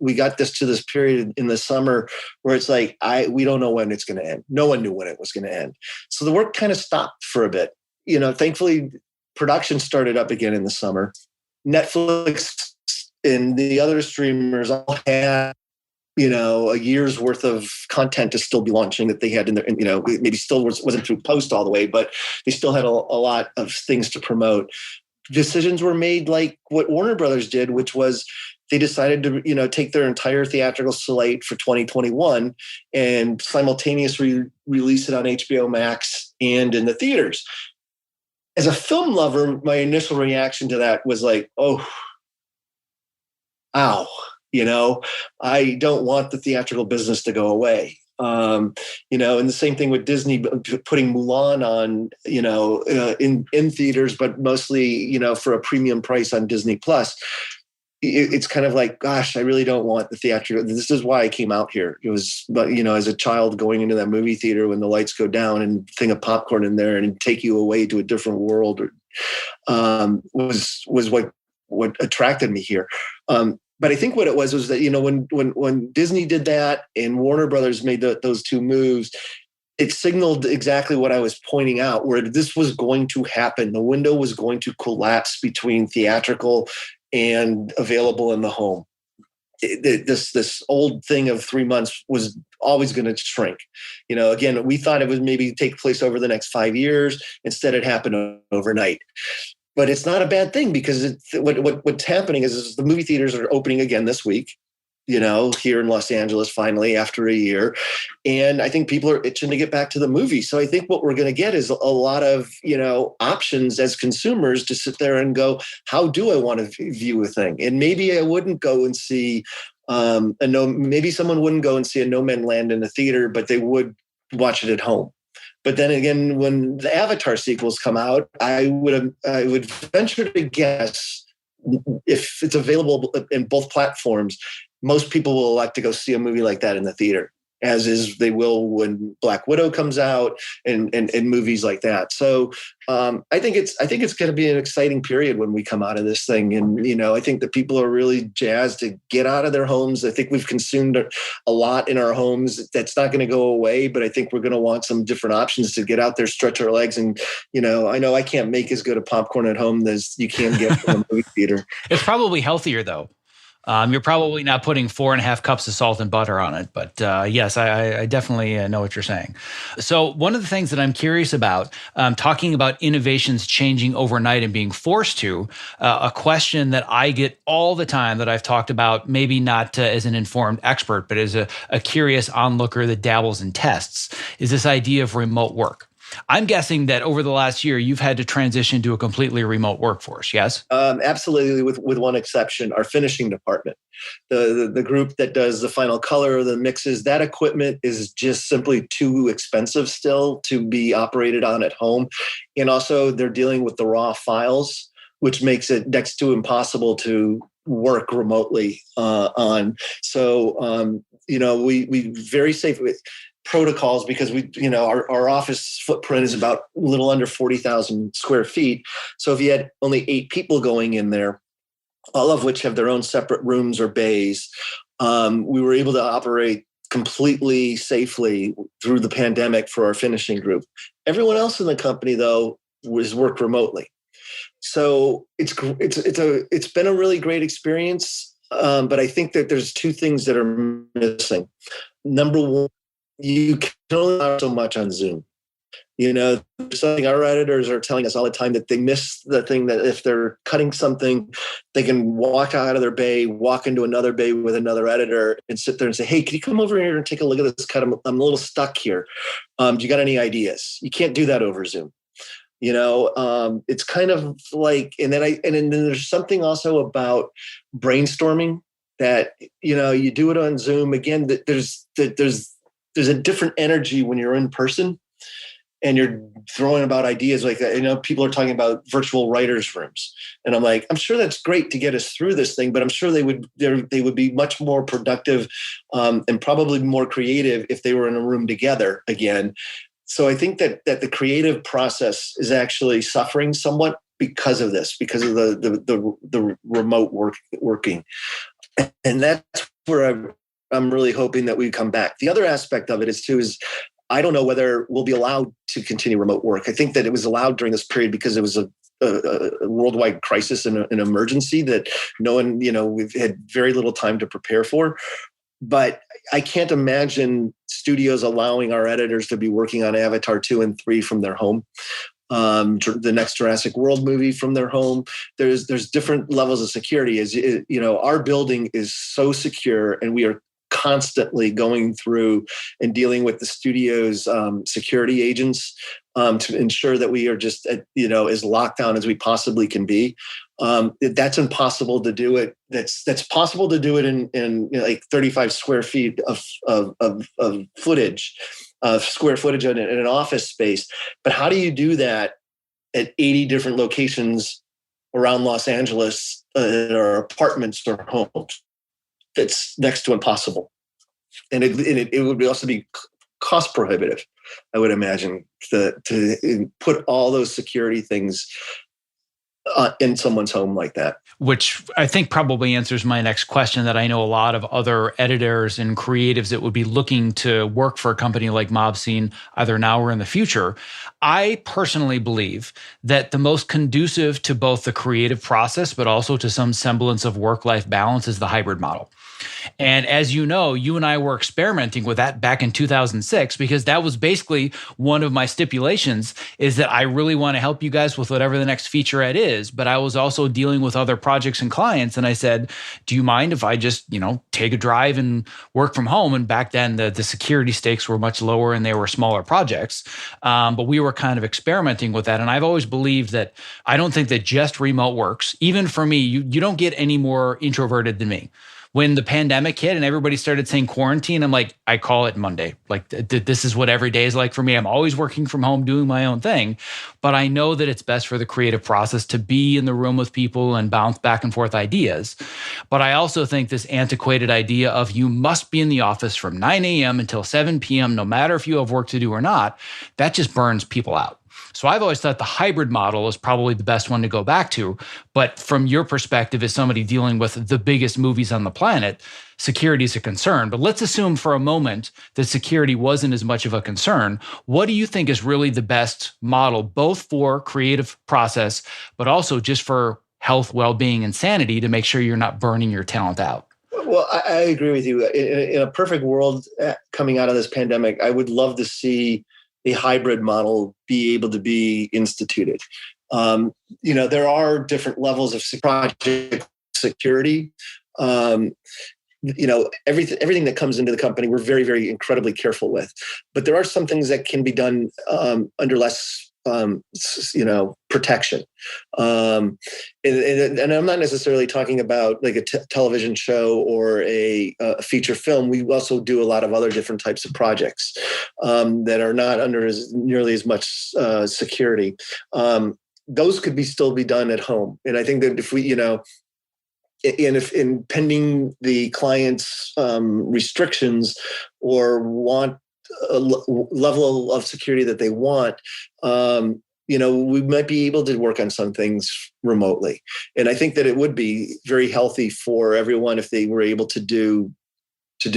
we got to this period in the summer where it's like, we don't know when it's going to end. No one knew when it was going to end. So the work kind of stopped for a bit. Thankfully, production started up again in the summer. Netflix and the other streamers all had, a year's worth of content to still be launching that they had in their, maybe still wasn't through post all the way, but they still had a lot of things to promote. Decisions were made like what Warner Brothers did, which was they decided to, take their entire theatrical slate for 2021 and simultaneously release it on HBO Max and in the theaters. As a film lover, my initial reaction to that was like, oh, ow, I don't want the theatrical business to go away. And the same thing with Disney putting Mulan on, in theaters, but mostly, for a premium price on Disney Plus. It's kind of like, gosh, I really don't want the theatrical. This is why I came out here. It was, as a child going into that movie theater when the lights go down and a thing of popcorn in there and take you away to a different world, was what attracted me here. But I think what it was that, when Disney did that and Warner Brothers made those two moves, it signaled exactly what I was pointing out, where this was going to happen. The window was going to collapse between theatrical and available in the home. This old thing of 3 months was always going to shrink. Again, we thought it would maybe take place over the next 5 years. Instead, it happened overnight. But it's not a bad thing because what's happening is the movie theaters are opening again this week, here in Los Angeles, finally, after a year. And I think people are itching to get back to the movie. So I think what we're going to get is a lot of, options as consumers to sit there and go, how do I want to view a thing? And maybe I wouldn't go and see, maybe someone wouldn't go and see a No Man's Land in the theater, but they would watch it at home. But then again, when the Avatar sequels come out, I would venture to guess, if it's available in both platforms, most people will elect to go see a movie like that in the theater, as is they will when Black Widow comes out and movies like that. So I think it's going to be an exciting period when we come out of this thing. And, I think that people are really jazzed to get out of their homes. I think we've consumed a lot in our homes. That's not going to go away, but I think we're going to want some different options to get out there, stretch our legs. And, I know I can't make as good a popcorn at home as you can get from a movie theater. It's probably healthier though. You're probably not putting 4.5 cups of salt and butter on it, but yes, I definitely know what you're saying. So one of the things that I'm curious about, talking about innovations changing overnight and being forced to, a question that I get all the time that I've talked about, maybe not as an informed expert, but as a curious onlooker that dabbles in tests, is this idea of remote work. I'm guessing that over the last year, you've had to transition to a completely remote workforce, yes? Absolutely, with one exception, our finishing department. The group that does the final color, the mixes, that equipment is just simply too expensive still to be operated on at home. And also they're dealing with the raw files, which makes it next to impossible to work remotely on. So, we very safe with protocols because our office footprint is about a little under 40,000 square feet. So if you had only 8 people going in there, all of which have their own separate rooms or bays, we were able to operate completely safely through the pandemic for our finishing group. Everyone else in the company, though, was worked remotely. So it's been a really great experience. But I think that there's 2 things that are missing. Number one, you can only do so much on Zoom. There's something our editors are telling us all the time, that they miss the thing that if they're cutting something, they can walk out of their bay, walk into another bay with another editor and sit there and say, hey, can you come over here and take a look at this cut? I'm a little stuck here. Do you got any ideas? You can't do that over Zoom. It's kind of like, and then there's something also about brainstorming that, you do it on Zoom. Again, there's a different energy when you're in person and you're throwing about ideas like that. People are talking about virtual writers' rooms. And I'm like, I'm sure that's great to get us through this thing, but I'm sure they would be much more productive and probably more creative if they were in a room together again. So I think that the creative process is actually suffering somewhat because of this, because of the remote working. And that's where I'm really hoping that we come back. The other aspect of it is I don't know whether we'll be allowed to continue remote work. I think that it was allowed during this period because it was a worldwide crisis and an emergency that no one, we've had very little time to prepare for. But I can't imagine studios allowing our editors to be working on Avatar 2 and 3 from their home. The next Jurassic World movie from their home. There's different levels of security. Our building is so secure, and we are constantly going through and dealing with the studio's security agents to ensure that we are just as locked down as we possibly can be. That's impossible to do it. That's possible to do it in like 35 square feet of footage, square footage in an office space. But how do you do that at 80 different locations around Los Angeles, or apartments or homes? That's next to impossible. And it would also be cost prohibitive, I would imagine, to put all those security things in someone's home like that. Which I think probably answers my next question, that I know a lot of other editors and creatives that would be looking to work for a company like Mobscene, either now or in the future. I personally believe that the most conducive to both the creative process, but also to some semblance of work-life balance, is the hybrid model. And as you know, you and I were experimenting with that back in 2006, because that was basically one of my stipulations, is that I really want to help you guys with whatever the next featurette is. But I was also dealing with other projects and clients. And I said, do you mind if I just, take a drive and work from home? And back then the security stakes were much lower and they were smaller projects. But we were kind of experimenting with that. And I've always believed that I don't think that just remote works. Even for me, you don't get any more introverted than me. When the pandemic hit and everybody started saying quarantine, I'm like, I call it Monday. Like, this is what every day is like for me. I'm always working from home, doing my own thing. But I know that it's best for the creative process to be in the room with people and bounce back and forth ideas. But I also think this antiquated idea of you must be in the office from 9 a.m. until 7 p.m., no matter if you have work to do or not, that just burns people out. So I've always thought the hybrid model is probably the best one to go back to. But from your perspective, as somebody dealing with the biggest movies on the planet, security is a concern. But let's assume for a moment that security wasn't as much of a concern. What do you think is really the best model, both for creative process, but also just for health, well-being, and sanity, to make sure you're not burning your talent out? Well, I agree with you. In a perfect world coming out of this pandemic, I would love to see a hybrid model be able to be instituted. There are different levels of project security. Everything that comes into the company, we're very, very incredibly careful with. But there are some things that can be done under less protection. And I'm not necessarily talking about like a television show or a feature film. We also do a lot of other different types of projects that are not under nearly as much security. Those could still be done at home. And I think that if we, if pending the client's restrictions or want a level of security that they want, we might be able to work on some things remotely. And I think that it would be very healthy for everyone if they were able to do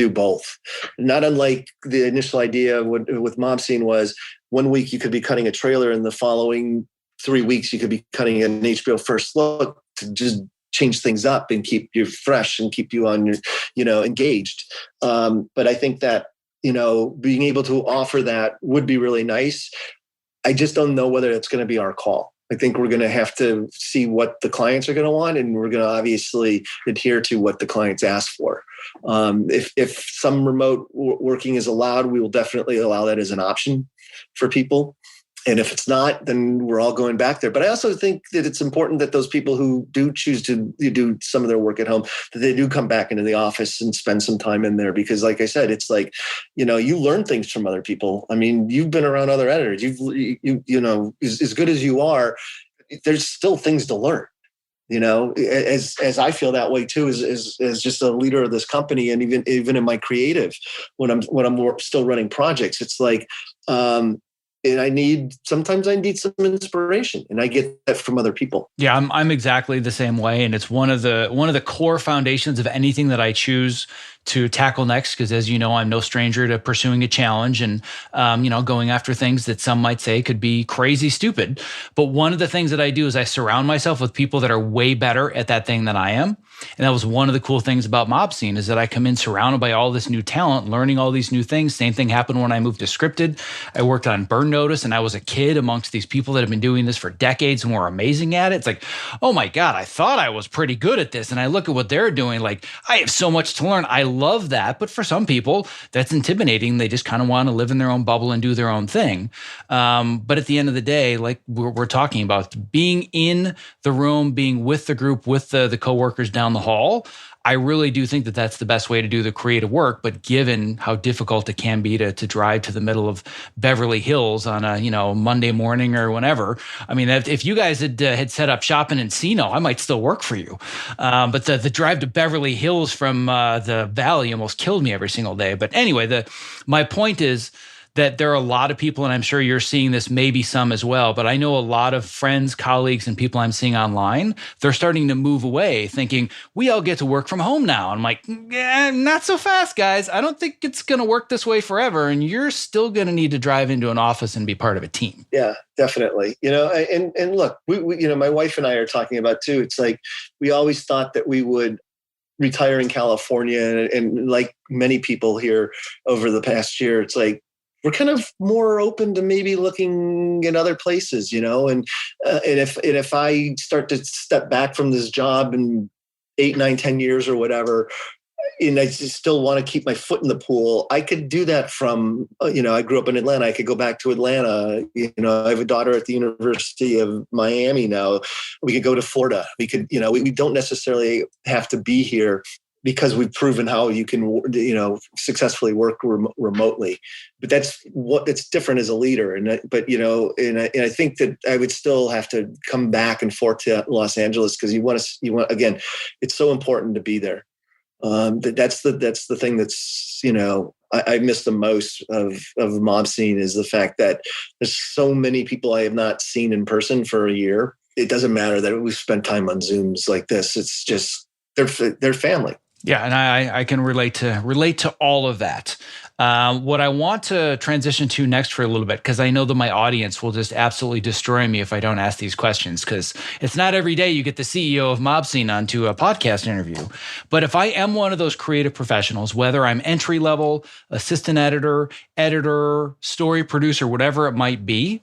both. Not unlike the initial idea with Mobscene was 1 week you could be cutting a trailer, and the following 3 weeks you could be cutting an HBO First Look to just change things up and keep you fresh and keep you on your, engaged. But I think that, being able to offer that would be really nice. I just don't know whether it's going to be our call. I think we're going to have to see what the clients are going to want, and we're going to obviously adhere to what the clients ask for. If some remote working is allowed, we will definitely allow that as an option for people. And if it's not, then we're all going back there. But I also think that it's important that those people who do choose to do some of their work at home, that they do come back into the office and spend some time in there. Because like I said, it's like, you learn things from other people. I mean, you've been around other editors. As good as you are, there's still things to learn. As I feel that way too, as just a leader of this company, and even in my creative, when I'm still running projects, it's like, and sometimes I need some inspiration, and I get that from other people. Yeah, I'm exactly the same way. And it's one of the core foundations of anything that I choose to tackle next, because as you know, I'm no stranger to pursuing a challenge and, going after things that some might say could be crazy stupid. But one of the things that I do is I surround myself with people that are way better at that thing than I am. And that was one of the cool things about Mob Scene, is that I come in surrounded by all this new talent, learning all these new things. Same thing happened when I moved to scripted. I worked on Burn Notice, and I was a kid amongst these people that have been doing this for decades and were amazing at it. It's like, oh my God, I thought I was pretty good at this. And I look at what they're doing, like, I have so much to learn. I love that. But for some people, that's intimidating. They just kind of want to live in their own bubble and do their own thing. But at the end of the day, like we're talking about, being in the room, being with the group, with the coworkers down the hall, I really do think that that's the best way to do the creative work. But given how difficult it can be to drive to the middle of Beverly Hills on a Monday morning or whenever, I mean, if you guys had set up shop in Encino, I might still work for you. But the drive to Beverly Hills from the Valley almost killed me every single day. But anyway, my point is that there are a lot of people, and I'm sure you're seeing this, maybe some as well, but I know a lot of friends, colleagues, and people I'm seeing online, they're starting to move away thinking, we all get to work from home now. And I'm like, yeah, not so fast, guys. I don't think it's going to work this way forever. And you're still going to need to drive into an office and be part of a team. Yeah, definitely. And look, we my wife and I are talking about too. It's like, we always thought that we would retire in California. And like many people here over the past year, it's like, we're kind of more open to maybe looking in other places, and if I start to step back from this job in 8, 9, 10 years or whatever, and I just still want to keep my foot in the pool, I could do that from, I grew up in Atlanta. I could go back to Atlanta. I have a daughter at the University of Miami now. We could go to Florida. We could, we don't necessarily have to be here, because we've proven how you can, successfully work remotely. But that's it's different as a leader. And I think that I would still have to come back and forth to Los Angeles, because you want again, it's so important to be there. That's the thing that's, I miss the most of Mob Scene, is the fact that there's so many people I have not seen in person for a year. It doesn't matter that we've spent time on Zooms like this. It's just, they're family. Yeah, and I can relate to all of that. What I want to transition to next for a little bit, because I know that my audience will just absolutely destroy me if I don't ask these questions, because it's not every day you get the CEO of Mob Scene onto a podcast interview. But if I am one of those creative professionals, whether I'm entry level, assistant editor, story producer, whatever it might be,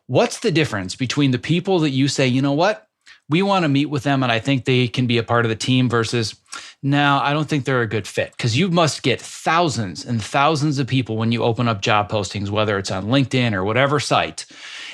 what's the difference between the people that you say, you know what, we want to meet with them and I think they can be a part of the team, versus, no, I don't think they're a good fit? Because you must get thousands and thousands of people when you open up job postings, whether it's on LinkedIn or whatever site.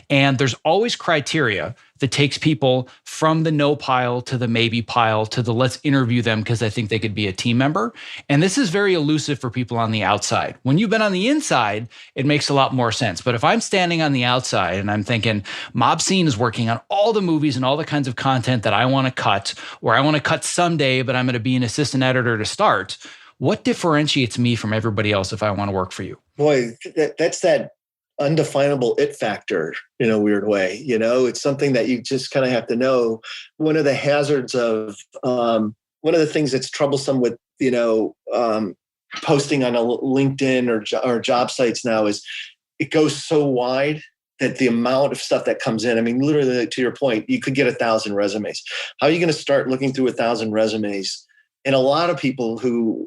And there's always criteria that takes people from the no pile to the maybe pile to the let's interview them because I think they could be a team member. And this is very elusive for people on the outside. When you've been on the inside, it makes a lot more sense. But if I'm standing on the outside and I'm thinking, Mob Scene is working on all the movies and all the kinds of content that I want to cut, or I want to cut someday, but I'm going to be an assistant editor to start, what differentiates me from everybody else if I want to work for you? Boy, that's that undefinable it factor in a weird way. It's something that you just kind of have to know. One of the hazards of, one of the things that's troublesome with, posting on a LinkedIn or job sites now is it goes so wide that the amount of stuff that comes in, I mean, literally to your point, you could get 1,000 resumes. How are you going to start looking through 1,000 resumes? And a lot of people who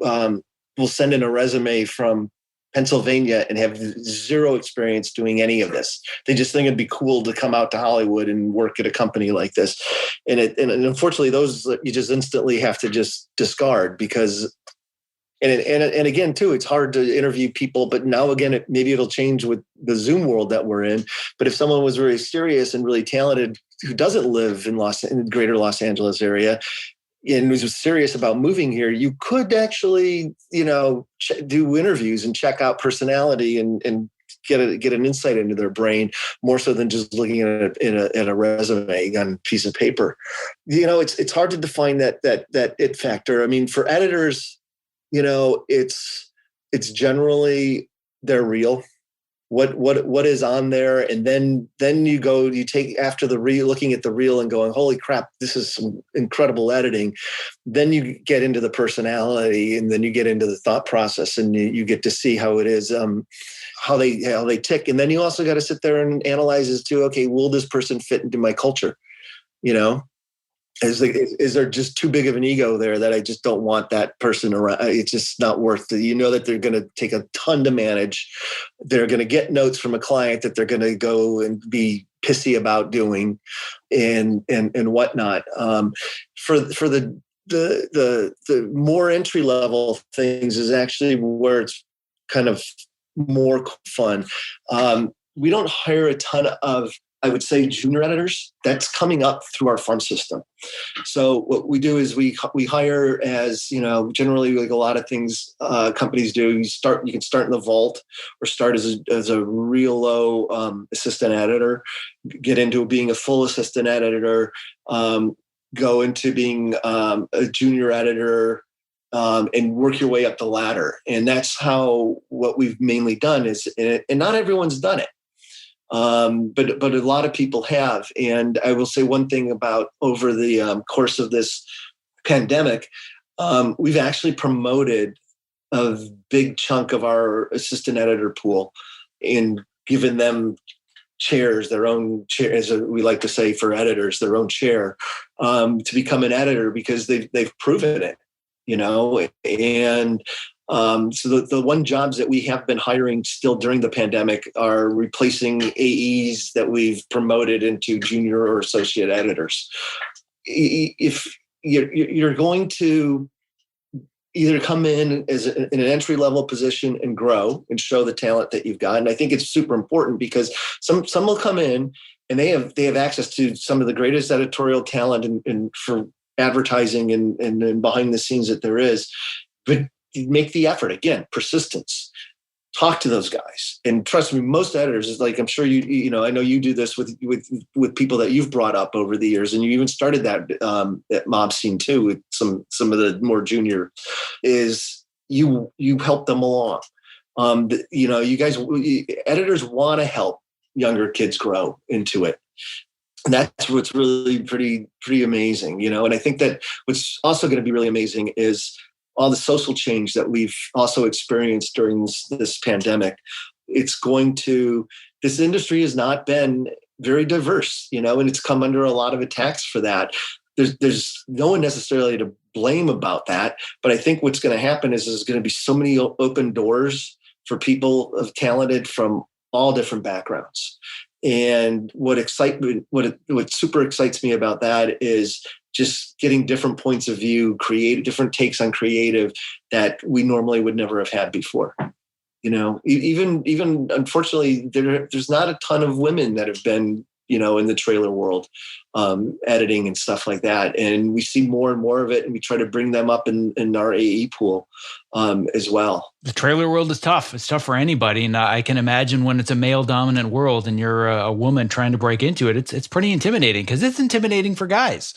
will send in a resume from Pennsylvania and have zero experience doing any of this. They just think it'd be cool to come out to Hollywood and work at a company like this. And unfortunately, those you just instantly have to just discard because, and again, too, it's hard to interview people, but now again, maybe it'll change with the Zoom world that we're in. But if someone was very serious and really talented who doesn't live in the greater Los Angeles area, and was serious about moving here, you could actually, do interviews and check out personality and get an insight into their brain more so than just looking at a resume on a piece of paper. It's hard to define that it factor. I mean, for editors, it's generally they're real. What is on there, and then you take after the reel, looking at the reel and going, holy crap, this is some incredible editing. Then you get into the personality, and then you get into the thought process, and you get to see how it is, how they tick, and then you also got to sit there and analyze as to, okay, will this person fit into my culture? Is there just too big of an ego there that I just don't want that person around? It's just not worth it. That they're going to take a ton to manage. They're going to get notes from a client that they're going to go and be pissy about doing and whatnot. For the more entry level things is actually where it's kind of more fun. We don't hire a ton of, I would say, junior editors. That's coming up through our farm system. So what we do is we hire as, generally like a lot of things companies do. You can start in the vault or start as a real low assistant editor, get into being a full assistant editor, go into being a junior editor, and work your way up the ladder. And that's how what we've mainly done is, and not everyone's done it. But a lot of people have. And I will say one thing about over the course of this pandemic, we've actually promoted a big chunk of our assistant editor pool and given them chairs, their own chair, as we like to say for editors, their own chair, to become an editor because they've proven it, and so the one jobs that we have been hiring still during the pandemic are replacing AEs that we've promoted into junior or associate editors. If you're going to either come in in an entry level position and grow and show the talent that you've got, and I think it's super important because some will come in and they have access to some of the greatest editorial talent and for advertising and behind the scenes that there is, but make the effort. Again, persistence. Talk to those guys, and trust me. Most editors is like, I'm sure I know you do this with people that you've brought up over the years, and you even started that at Mob Scene too with some of the more junior. Is you help them along. You guys, editors want to help younger kids grow into it. And that's what's really pretty amazing, And I think that what's also going to be really amazing is all the social change that we've also experienced during this pandemic. This industry has not been very diverse, and it's come under a lot of attacks for that. There's no one necessarily to blame about that, but I think what's going to happen is there's going to be so many open doors for people of talented from all different backgrounds. And what super excites me about that is just getting different points of view, different takes on creative that we normally would never have had before. Even unfortunately, there's not a ton of women that have been, in the trailer world, editing and stuff like that. And we see more and more of it, and we try to bring them up in our AE pool as well. The trailer world is tough. It's tough for anybody. And I can imagine when it's a male-dominant world and you're a woman trying to break into it, it's pretty intimidating because it's intimidating for guys.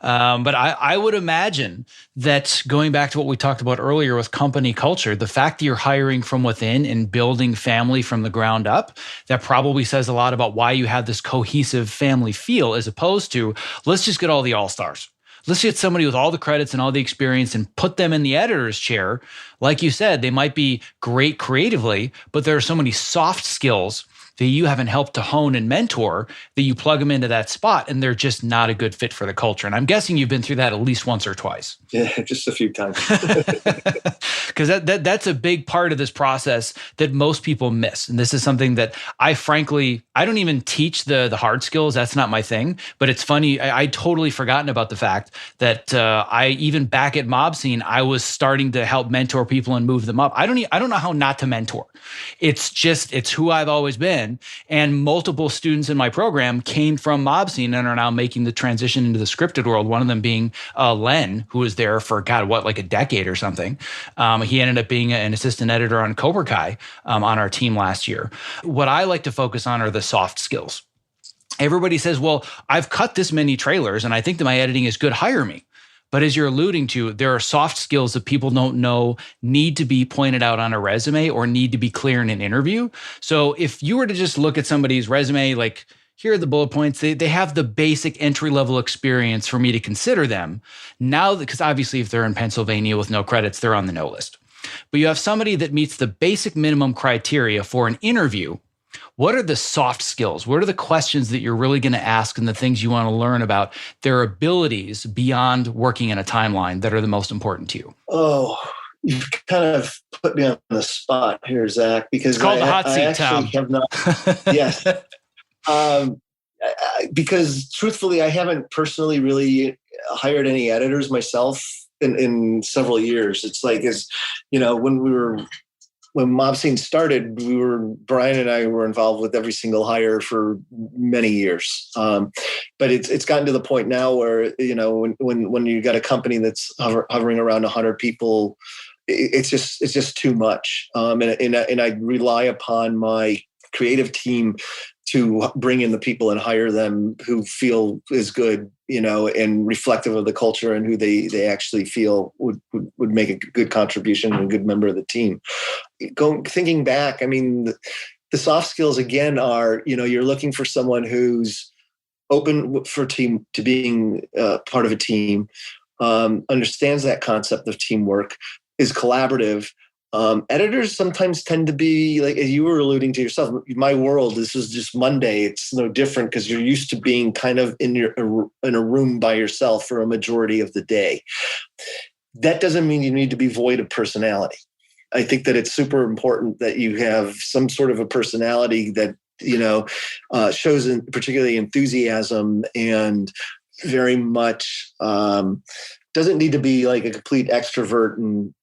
But I would imagine that going back to what we talked about earlier with company culture, the fact that you're hiring from within and building family from the ground up, that probably says a lot about why you have this cohesive family feel as opposed to, let's just get all the all-stars. Let's get somebody with all the credits and all the experience and put them in the editor's chair. Like you said, they might be great creatively, but there are so many soft skills that you haven't helped to hone and mentor, that you plug them into that spot and they're just not a good fit for the culture. And I'm guessing you've been through that at least once or twice. Yeah, just a few times. Because that's a big part of this process that most people miss. And this is something that I don't even teach the hard skills. That's not my thing. But it's funny. I totally forgotten about the fact that I even back at Mob Scene, I was starting to help mentor people and move them up. I don't know how not to mentor. It's who I've always been. And multiple students in my program came from Mob Scene and are now making the transition into the scripted world. One of them being Len, who was there for like a decade or something. He ended up being an assistant editor on Cobra Kai on our team last year. What I like to focus on are the soft skills. Everybody says, well, I've cut this many trailers and I think that my editing is good, hire me. But as you're alluding to, there are soft skills that people don't know need to be pointed out on a resume or need to be clear in an interview. So if you were to just look at somebody's resume, like, here are the bullet points. They have the basic entry-level experience for me to consider them. Now, because obviously if they're in Pennsylvania with no credits, they're on the no list. But you have somebody that meets the basic minimum criteria for an interview. What are the soft skills? What are the questions that you're really going to ask and the things you want to learn about their abilities beyond working in a timeline that are the most important to you? Oh, you've kind of put me on the spot here, Zach, because it's called the hot seat, Tom. Have not. Yes. Because truthfully, I haven't personally really hired any editors myself in several years. It's like, when Mob Scene started, Brian and I were involved with every single hire for many years. But it's gotten to the point now where, when you got a company that's hovering around 100 people, it's just too much. And I rely upon my creative team to bring in the people and hire them who feel is good, and reflective of the culture and who they actually feel would make a good contribution and a good member of the team. Thinking back, I mean, the soft skills again are, you're looking for someone who's open to being part of a team, understands that concept of teamwork, is collaborative. Editors sometimes tend to be, like, as you were alluding to yourself, my world, this is just Monday. It's no different because you're used to being kind of in a room by yourself for a majority of the day. That doesn't mean you need to be void of personality. I think that it's super important that you have some sort of a personality that, shows particularly enthusiasm and very much doesn't need to be like a complete extrovert and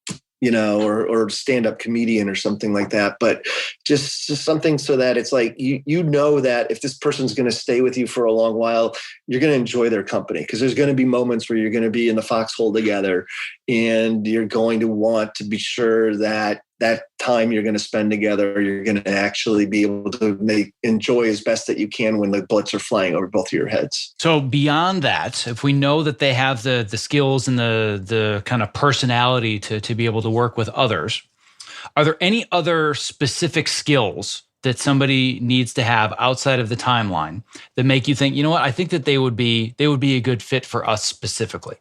or stand-up comedian or something like that, but just something so that it's like, that if this person's going to stay with you for a long while, you're going to enjoy their company, because there's going to be moments where you're going to be in the foxhole together and you're going to want to be sure that time you're going to spend together, you're going to actually be able to enjoy as best that you can when the bullets are flying over both of your heads. So beyond that, if we know that they have the skills and the kind of personality to be able to work with others, are there any other specific skills that somebody needs to have outside of the timeline that make you think, I think that they would be a good fit for us specifically?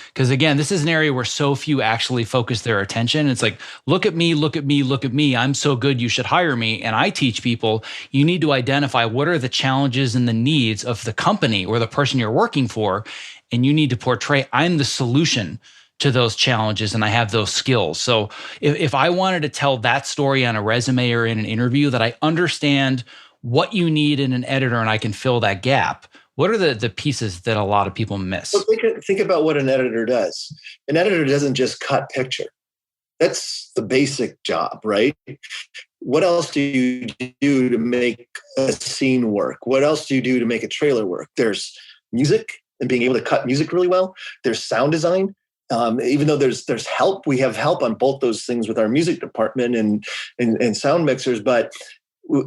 Because again, this is an area where so few actually focus their attention. It's like, look at me, look at me, look at me. I'm so good, you should hire me. And I teach people, you need to identify what are the challenges and the needs of the company or the person you're working for. And you need to portray, I'm the solution to those challenges and I have those skills. So if I wanted to tell that story on a resume or in an interview, that I understand what you need in an editor and I can fill that gap, what are the pieces that a lot of people miss? Well, think about what an editor does. An editor doesn't just cut picture. That's the basic job, right? What else do you do to make a scene work? What else do you do to make a trailer work? There's music and being able to cut music really well. There's sound design. Even though there's help, we have help on both those things with our music department and sound mixers. But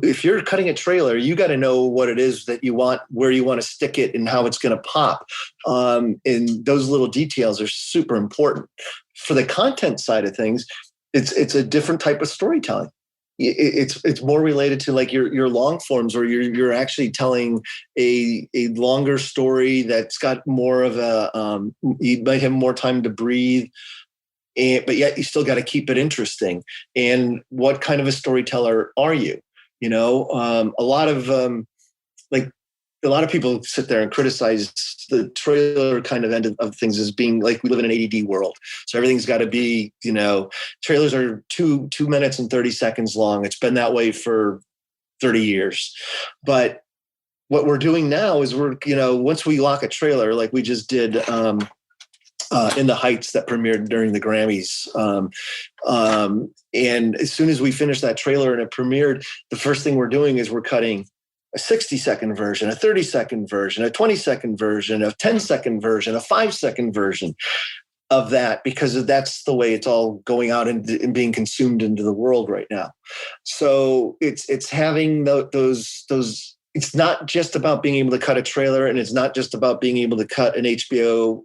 if you're cutting a trailer, you got to know what it is that you want, where you want to stick it, and how it's going to pop. And those little details are super important. For the content side of things, it's a different type of storytelling. It's more related to like your long forms, where you're actually telling a longer story that's got more of a you might have more time to breathe. But yet you still got to keep it interesting. And what kind of a storyteller are you? A lot of a lot of people sit there and criticize the trailer kind of end of things as being like we live in an ADD world. So everything's got to be, trailers are 2 minutes and 30 seconds long. It's been that way for 30 years. But what we're doing now is once we lock a trailer, like we just did In the Heights that premiered during the Grammys. And as soon as we finish that trailer and it premiered, the first thing we're doing is we're cutting a 60-second version, a 30-second version, a 20-second version, a 10-second version, a 5-second version of that, because that's the way it's all going out and being consumed into the world right now. So it's having those. It's not just about being able to cut a trailer, and it's not just about being able to cut an HBO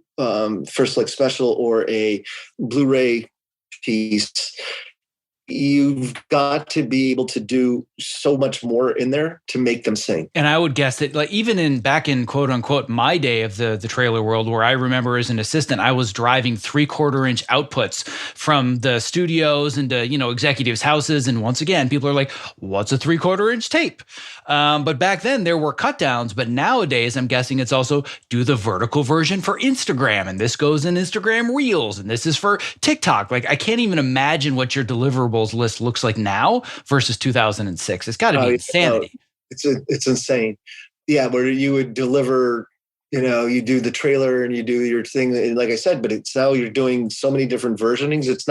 First Look special or a Blu-ray piece. You've got to be able to do so much more in there to make them sing. And I would guess that, like, even back in quote unquote my day of the trailer world, where I remember as an assistant, I was driving 3/4 inch outputs from the studios into executives' houses, and once again, people are like, "What's a 3/4 inch tape?" But back then there were cut downs. But nowadays, I'm guessing it's also do the vertical version for Instagram, and this goes in Instagram Reels, and this is for TikTok. Like, I can't even imagine what your deliverables list looks like now versus 2006. It's got to be insanity. It's insane. Yeah, where you would deliver, you do the trailer and you do your thing, and like I said, but it's now you're doing so many different versionings. It's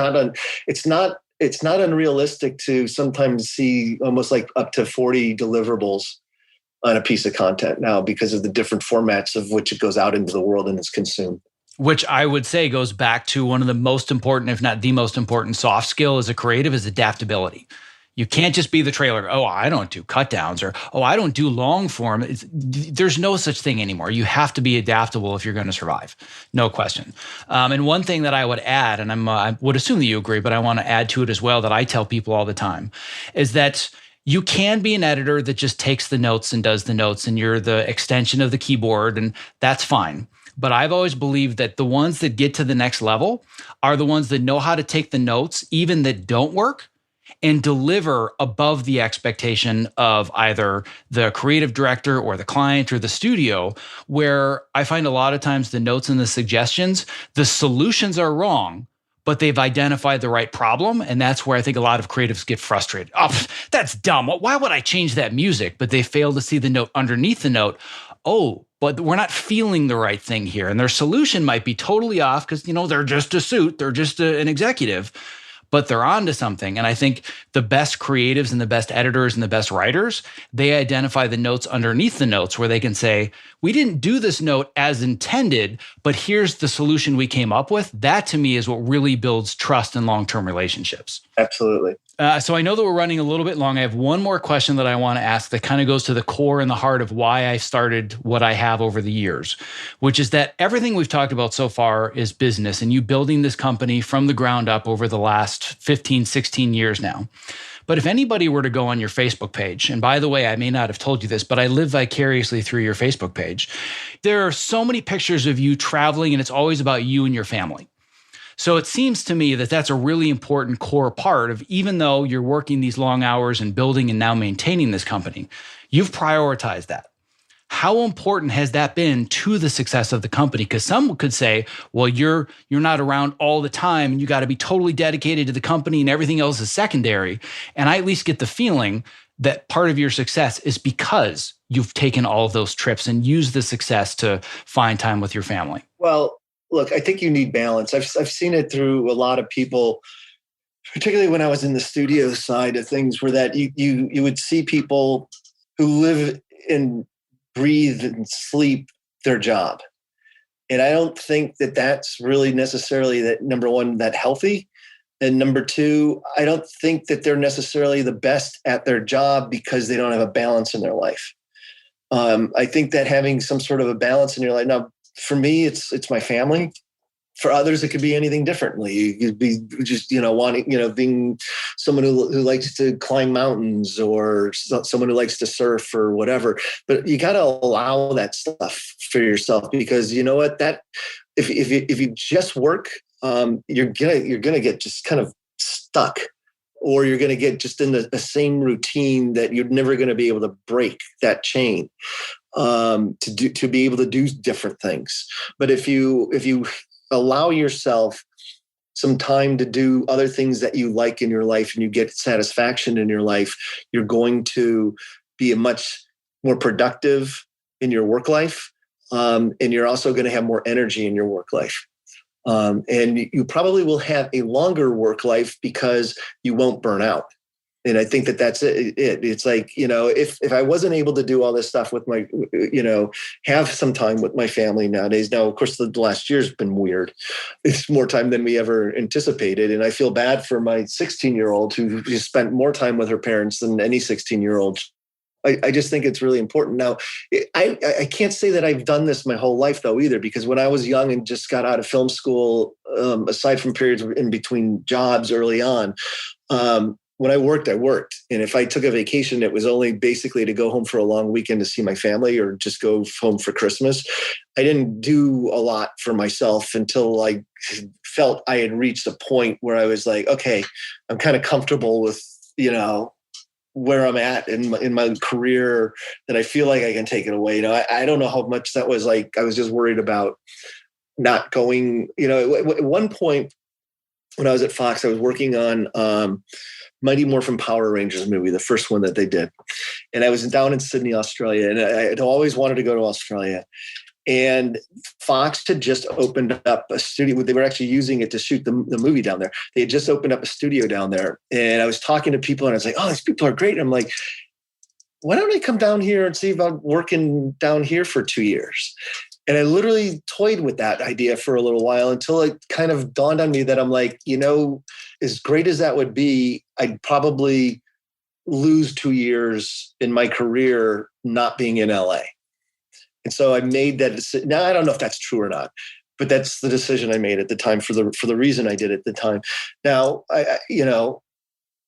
not unrealistic to sometimes see almost like up to 40 deliverables on a piece of content now because of the different formats of which it goes out into the world and is consumed. Which I would say goes back to one of the most important, if not the most important soft skill as a creative, is adaptability. You can't just be the trailer. Oh, I don't do cut downs, or, oh, I don't do long form. There's no such thing anymore. You have to be adaptable if you're going to survive. No question. And one thing that I would add, and I would assume that you agree, but I want to add to it as well, that I tell people all the time, is that you can be an editor that just takes the notes and does the notes, and you're the extension of the keyboard, and that's fine. But I've always believed that the ones that get to the next level are the ones that know how to take the notes, even that don't work, and deliver above the expectation of either the creative director or the client or the studio, where I find a lot of times the notes and the suggestions, the solutions are wrong, but they've identified the right problem. And that's where I think a lot of creatives get frustrated. Oh, that's dumb. Why would I change that music? But they fail to see the note underneath the note. Oh, but we're not feeling the right thing here. And their solution might be totally off because, they're just a suit. They're just an executive, but they're onto something. And I think the best creatives and the best editors and the best writers, they identify the notes underneath the notes where they can say, we didn't do this note as intended, but here's the solution we came up with. That to me is what really builds trust and long-term relationships. Absolutely. So I know that we're running a little bit long. I have one more question that I want to ask that kind of goes to the core and the heart of why I started what I have over the years, which is that everything we've talked about so far is business and you building this company from the ground up over the last 15, 16 years now. But if anybody were to go on your Facebook page, and by the way, I may not have told you this, but I live vicariously through your Facebook page, there are so many pictures of you traveling, and it's always about you and your family. So it seems to me that that's a really important core part of, even though you're working these long hours and building and now maintaining this company, you've prioritized that. How important has that been to the success of the company? Because some could say, well, you're not around all the time and you got to be totally dedicated to the company and everything else is secondary. And I at least get the feeling that part of your success is because you've taken all of those trips and used the success to find time with your family. Well, look, I think you need balance. I've seen it through a lot of people, particularly when I was in the studio side of things, where that you would see people who live and breathe and sleep their job. And I don't think that that's really necessarily, that number one, that healthy. And number two, I don't think that they're necessarily the best at their job because they don't have a balance in their life. I think that having some sort of a balance in your life, now, for me, it's my family. For others, it could be anything differently. You could be just, wanting, being someone who likes to climb mountains or someone who likes to surf or whatever. But you got to allow that stuff for yourself, because you know what, that if you just work, you're gonna get just kind of stuck or you're going to get just in the same routine that you're never going to be able to break that chain to be able to do different things. But if you allow yourself some time to do other things that you like in your life and you get satisfaction in your life, you're going to be a much more productive in your work life. And you're also going to have more energy in your work life. And you probably will have a longer work life because you won't burn out. And I think that's it. It's like, if I wasn't able to do all this stuff with my, have some time with my family nowadays. Now, of course, the last year's been weird. It's more time than we ever anticipated. And I feel bad for my 16-year-old who spent more time with her parents than any 16-year-old. I just think it's really important. Now, I can't say that I've done this my whole life, though, either, because when I was young and just got out of film school, aside from periods in between jobs early on, when I worked. And if I took a vacation, it was only basically to go home for a long weekend to see my family or just go home for Christmas. I didn't do a lot for myself until I felt I had reached a point where I was like, okay, I'm kind of comfortable with, where I'm at in my career, that I feel like I can take it away. I don't know how much that was like. I was just worried about not going, at one point when I was at Fox, I was working on Mighty Morphin Power Rangers movie, the first one that they did. And I was down in Sydney, Australia, and I had always wanted to go to Australia. And Fox had just opened up a studio. They were actually using it to shoot the movie down there. They had just opened up a studio down there. And I was talking to people and I was like, oh, these people are great. And I'm like, why don't I come down here and see about working down here for 2 years? And I literally toyed with that idea for a little while until it kind of dawned on me that I'm like, as great as that would be, I'd probably lose 2 years in my career not being in LA. And so I made that decision. Now, I don't know if that's true or not, but that's the decision I made at the time for the reason I did at the time. Now, I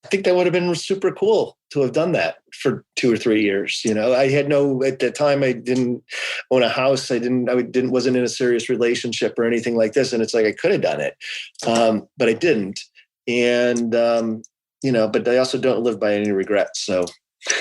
think that would have been super cool to have done that for 2 or 3 years. I had at that time, I didn't own a house. I wasn't in a serious relationship or anything like this. And it's like, I could have done it, but I didn't. And, but I also don't live by any regrets. So.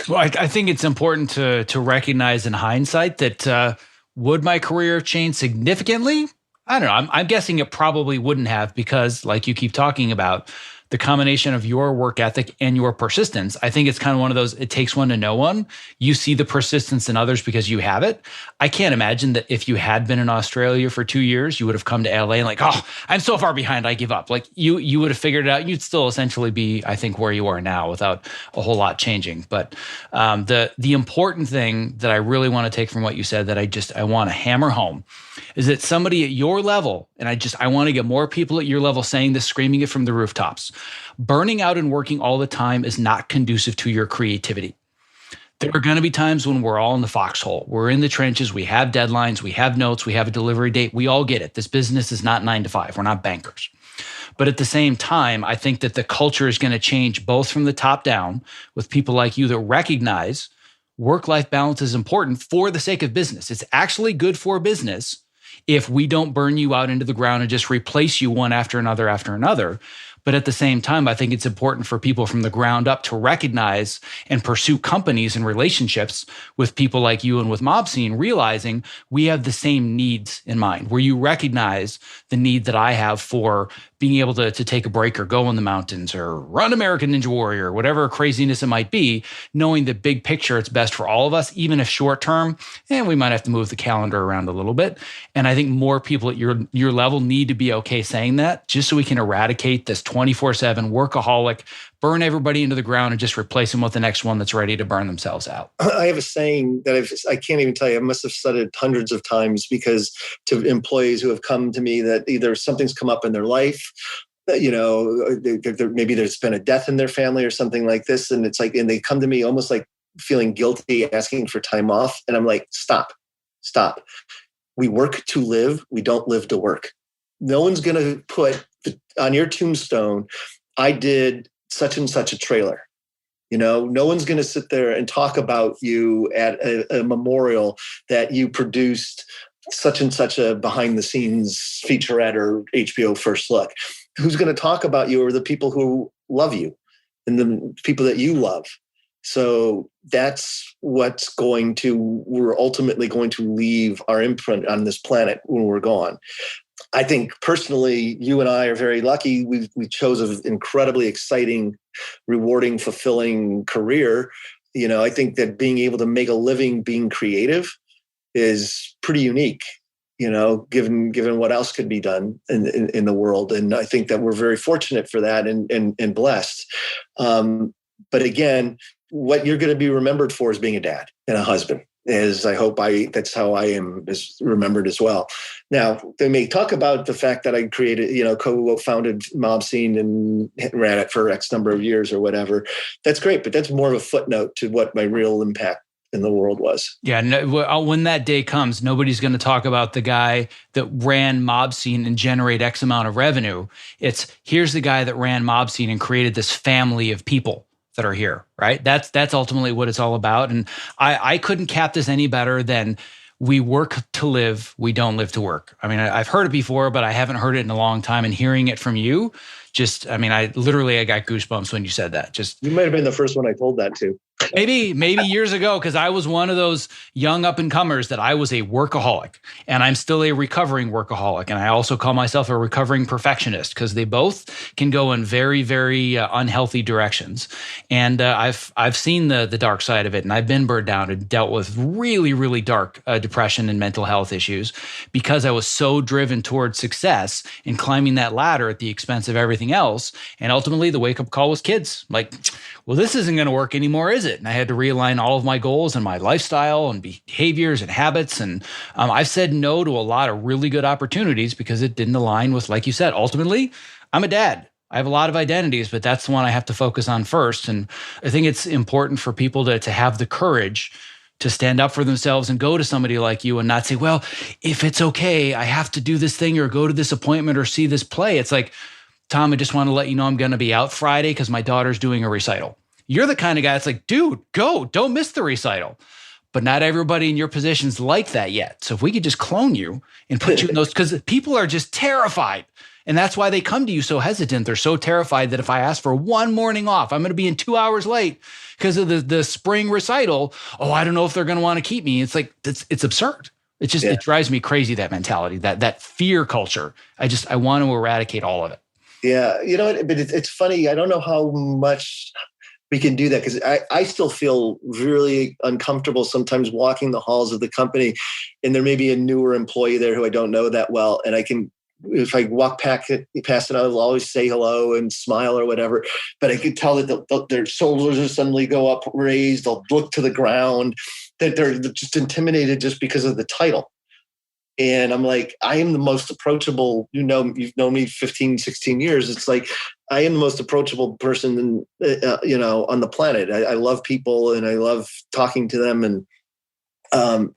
Well, I think it's important to recognize in hindsight that would my career change significantly? I don't know. I'm guessing it probably wouldn't have, because like you keep talking about, the combination of your work ethic and your persistence, I think it's kind of one of those, it takes one to know one. You see the persistence in others because you have it. I can't imagine that if you had been in Australia for 2 years, you would have come to LA and like, oh, I'm so far behind, I give up. Like you would have figured it out. You'd still essentially be, I think, where you are now without a whole lot changing. But the important thing that I really want to take from what you said that I want to hammer home is that somebody at your level, and I want to get more people at your level saying this, screaming it from the rooftops. Burning out and working all the time is not conducive to your creativity. There are going to be times when we're all in the foxhole. We're in the trenches. We have deadlines. We have notes. We have a delivery date. We all get it. This business is not 9 to 5. We're not bankers. But at the same time, I think that the culture is going to change both from the top down with people like you that recognize work-life balance is important for the sake of business. It's actually good for business if we don't burn you out into the ground and just replace you one after another. But at the same time, I think it's important for people from the ground up to recognize and pursue companies and relationships with people like you and with Mob Scene, realizing we have the same needs in mind, where you recognize the need that I have for being able to take a break or go in the mountains or run American Ninja Warrior, or whatever craziness it might be, knowing the big picture, it's best for all of us, even if short term, we might have to move the calendar around a little bit. And I think more people at your level need to be okay saying that, just so we can eradicate this 24/7 workaholic, burn everybody into the ground and just replace them with the next one that's ready to burn themselves out. I have a saying that I can't even tell you. I must have said it hundreds of times, because to employees who have come to me that either something's come up in their life, maybe there's been a death in their family or something like this. And it's like, and they come to me almost like feeling guilty, asking for time off. And I'm like, stop. We work to live. We don't live to work. No one's going to put on your tombstone, I did such and such a trailer. No one's going to sit there and talk about you at a memorial that you produced such and such a behind the scenes featurette or HBO First Look. Who's going to talk about you are the people who love you and the people that you love. So that's we're ultimately going to leave our imprint on this planet when we're gone. I think personally, you and I are very lucky. We chose an incredibly exciting, rewarding, fulfilling career. I think that being able to make a living being creative is pretty unique, given what else could be done in the world. And I think that we're very fortunate for that and blessed. But again, what you're going to be remembered for is being a dad and a husband. That's how I am remembered as well. Now, they may talk about the fact that I created, co-founded Mobscene and ran it for X number of years or whatever. That's great, but that's more of a footnote to what my real impact in the world was. Yeah, when that day comes, nobody's going to talk about the guy that ran Mobscene and generate X amount of revenue. Here's the guy that ran Mobscene and created this family of people that are here, right? That's ultimately what it's all about. And I couldn't cap this any better than we work to live, we don't live to work. I mean, I've heard it before, but I haven't heard it in a long time. And hearing it from you, I got goosebumps when you said that. You might have been the first one I told that to. Maybe years ago, because I was one of those young up and comers that I was a workaholic, and I'm still a recovering workaholic. And I also call myself a recovering perfectionist, because they both can go in very, very unhealthy directions. And I've seen the dark side of it, and I've been burned down and dealt with really, really dark depression and mental health issues because I was so driven towards success and climbing that ladder at the expense of everything else. And ultimately, the wake-up call was kids. Like, well, this isn't going to work anymore, is it? And I had to realign all of my goals and my lifestyle and behaviors and habits. And I've said no to a lot of really good opportunities because it didn't align with, like you said, ultimately, I'm a dad. I have a lot of identities, but that's the one I have to focus on first. And I think it's important for people to have the courage to stand up for themselves and go to somebody like you and not say, well, if it's okay, I have to do this thing or go to this appointment or see this play. It's like, Tom, I just want to let you know I'm going to be out Friday because my daughter's doing a recital. You're the kind of guy that's like, dude, go, don't miss the recital. But not everybody in your position's like that yet. So if we could just clone you and put you in those, because people are just terrified. And that's why they come to you so hesitant. They're so terrified that if I ask for one morning off, I'm going to be in 2 hours late because of the spring recital. Oh, I don't know if they're going to want to keep me. It's like, it's absurd. It drives me crazy, that mentality, that fear culture. I want to eradicate all of it. Yeah. But it's funny. I don't know how much we can do that, because I still feel really uncomfortable sometimes walking the halls of the company, and there may be a newer employee there who I don't know that well. And if I walk past it, I'll always say hello and smile or whatever. But I could tell that their shoulders will suddenly go up raised. They'll look to the ground, that they're just intimidated just because of the title. And I'm like, I am the most approachable, you've known me 15, 16 years. It's like, I am the most approachable person, on the planet. I love people and I love talking to them. And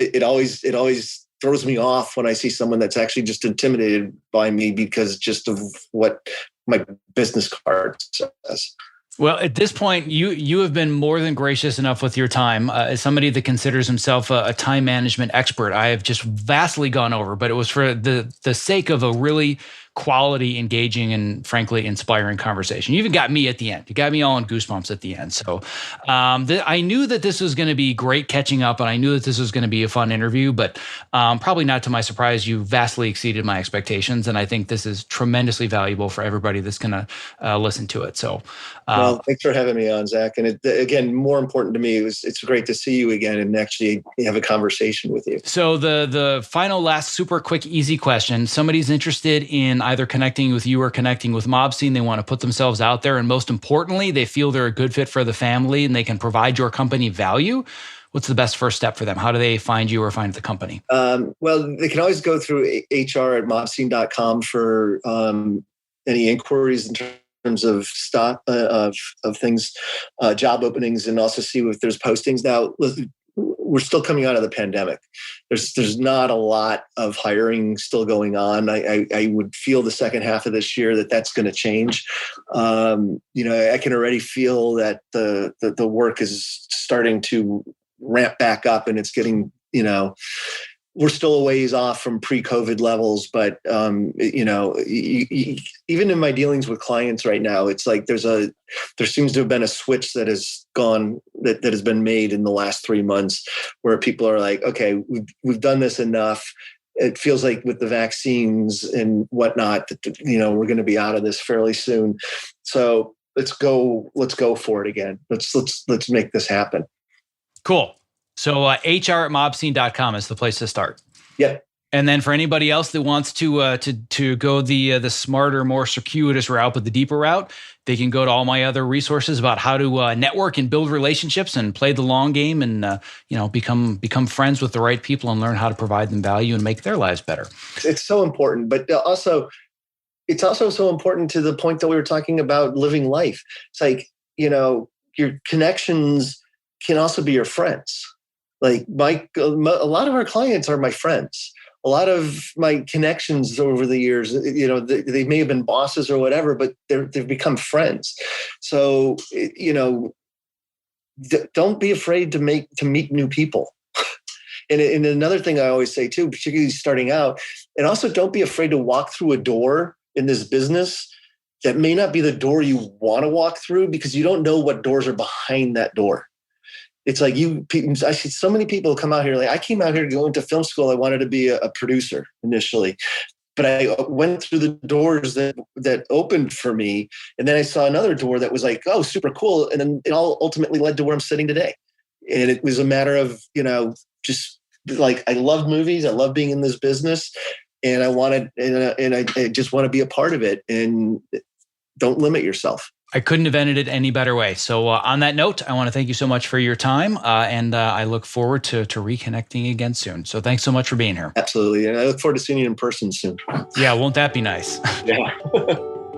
it always throws me off when I see someone that's actually just intimidated by me because just of what my business card says. Well, at this point, you have been more than gracious enough with your time. As somebody that considers himself a time management expert, I have just vastly gone over, but it was for the sake of a really quality, engaging, and frankly, inspiring conversation. You even got me at the end. You got me all in goosebumps at the end. So I knew that this was going to be great catching up, and I knew that this was going to be a fun interview, but probably not to my surprise, you vastly exceeded my expectations. And I think this is tremendously valuable for everybody that's going to listen to it. So, well, thanks for having me on, Zach. And again, more important to me, it's great to see you again and actually have a conversation with you. So the final last super quick, easy question. Somebody's interested in either connecting with you or connecting with Mobscene. They want to put themselves out there. And most importantly, they feel they're a good fit for the family and they can provide your company value. What's the best first step for them? How do they find you or find the company? Well, they can always go through hr@mobscene.com for any inquiries in terms of stock of things, job openings, and also see if there's postings. Now, we're still coming out of the pandemic. There's not a lot of hiring still going on. I would feel the second half of this year that's going to change. I can already feel that the work is starting to ramp back up, and it's getting we're still a ways off from pre-COVID levels, but even in my dealings with clients right now, it's like there seems to have been a switch that has gone, that has been made in the last 3 months, where people are like, okay, we've done this enough. It feels like with the vaccines and whatnot, that we're going to be out of this fairly soon. So let's go for it again. Let's make this happen. Cool. So HR@mobscene.com is the place to start. Yeah. And then for anybody else that wants to go the smarter, more circuitous route, but the deeper route, they can go to all my other resources about how to network and build relationships and play the long game and become friends with the right people and learn how to provide them value and make their lives better. It's so important, but it's also so important to the point that we were talking about living life. It's like, your connections can also be your friends. Like a lot of our clients are my friends. A lot of my connections over the years, they may have been bosses or whatever, but they've become friends. So, don't be afraid to meet new people. And another thing I always say too, particularly starting out, and also don't be afraid to walk through a door in this business that may not be the door you want to walk through, because you don't know what doors are behind that door. It's like I see so many people come out here. Like, I came out here going to film school. I wanted to be a producer initially, but I went through the doors that opened for me. And then I saw another door that was like, oh, super cool. And then it all ultimately led to where I'm sitting today. And it was a matter of, just like, I love movies. I love being in this business, and I just want to be a part of it. And don't limit yourself. I couldn't have ended it any better way. So on that note, I want to thank you so much for your time. And I look forward to reconnecting again soon. So thanks so much for being here. Absolutely. And I look forward to seeing you in person soon. Yeah, won't that be nice? Yeah.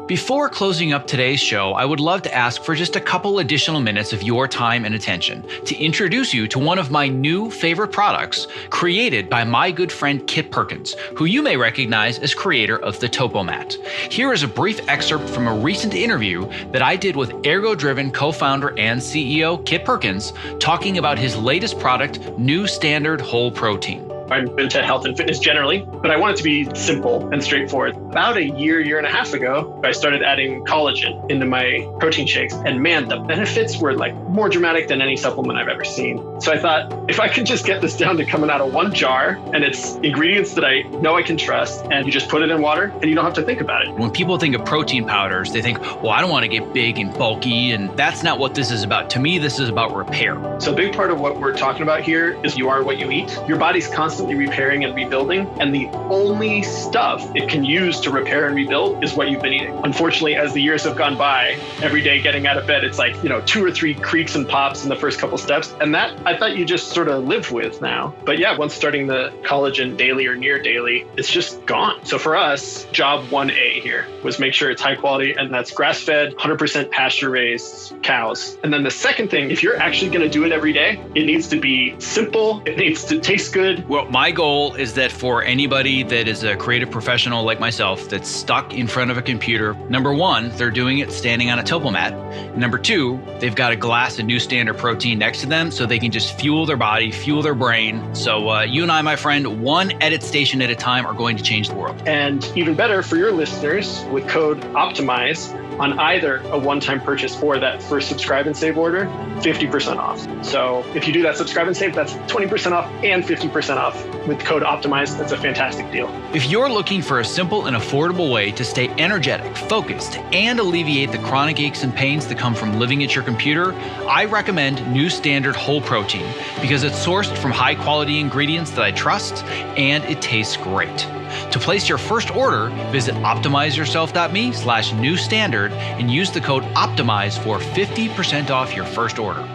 Before closing up today's show, I would love to ask for just a couple additional minutes of your time and attention to introduce you to one of my new favorite products created by my good friend Kit Perkins, who you may recognize as creator of the Topomat. Here is a brief excerpt from a recent interview that I did with Ergo-Driven co-founder and CEO Kit Perkins, talking about his latest product, New Standard Whole Protein. I'm into health and fitness generally, but I want it to be simple and straightforward. About a year and a half ago, I started adding collagen into my protein shakes. And man, the benefits were like more dramatic than any supplement I've ever seen. So I thought, if I could just get this down to coming out of one jar, and it's ingredients that I know I can trust, and you just put it in water and you don't have to think about it. When people think of protein powders, they think, well, I don't want to get big and bulky. And that's not what this is about. To me, this is about repair. So a big part of what we're talking about here is you are what you eat. Your body's constantly repairing and rebuilding, and the only stuff it can use to repair and rebuild is what you've been eating. Unfortunately, as the years have gone by, every day getting out of bed, it's like, 2 or 3 creaks and pops in the first couple steps, and that I thought you just sort of live with now. But yeah, once starting the collagen daily or near daily, it's just gone. So for us, job 1A here was make sure it's high quality, and that's grass-fed, 100% pasture-raised cows. And then the second thing, if you're actually going to do it every day, it needs to be simple, it needs to taste good. Well, my goal is that for anybody that is a creative professional like myself that's stuck in front of a computer, number one, they're doing it standing on a Topomat. Number two, they've got a glass of New Standard protein next to them so they can just fuel their body, fuel their brain. So you and I, my friend, one edit station at a time are going to change the world. And even better for your listeners, with code OPTIMIZE, on either a one-time purchase or that first subscribe and save order, 50% off. So if you do that subscribe and save, that's 20% off and 50% off with code OPTIMIZE. That's a fantastic deal. If you're looking for a simple and affordable way to stay energetic, focused, and alleviate the chronic aches and pains that come from living at your computer, I recommend New Standard Whole Protein because it's sourced from high-quality ingredients that I trust and it tastes great. To place your first order, visit optimizeyourself.me/newstandard and use the code OPTIMIZE for 50% off your first order.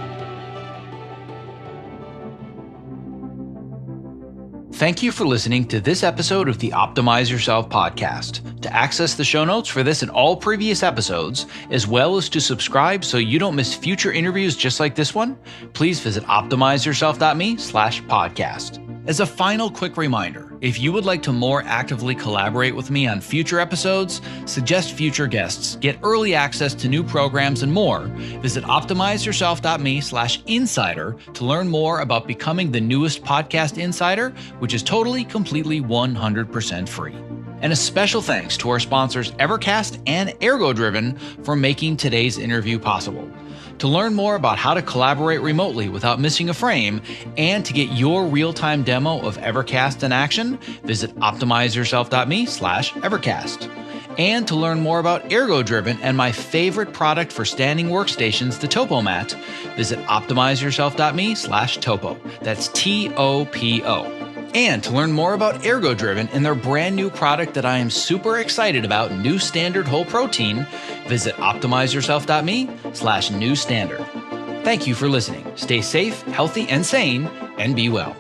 Thank you for listening to this episode of the Optimize Yourself podcast. To access the show notes for this and all previous episodes, as well as to subscribe so you don't miss future interviews just like this one, please visit optimizeyourself.me/podcast. As a final quick reminder, if you would like to more actively collaborate with me on future episodes, suggest future guests, get early access to new programs and more, visit optimizeyourself.me/insider to learn more about becoming the newest podcast insider, which is totally, completely 100% free. And a special thanks to our sponsors Evercast and ErgoDriven for making today's interview possible. To learn more about how to collaborate remotely without missing a frame and to get your real-time demo of Evercast in action, visit optimizeyourself.me/Evercast. And to learn more about ErgoDriven and my favorite product for standing workstations, the TopoMat, visit optimizeyourself.me/Topo. That's TOPO. And to learn more about ErgoDriven and their brand new product that I am super excited about, New Standard Whole Protein, visit optimizeyourself.me/new standard. Thank you for listening. Stay safe, healthy, and sane, and be well.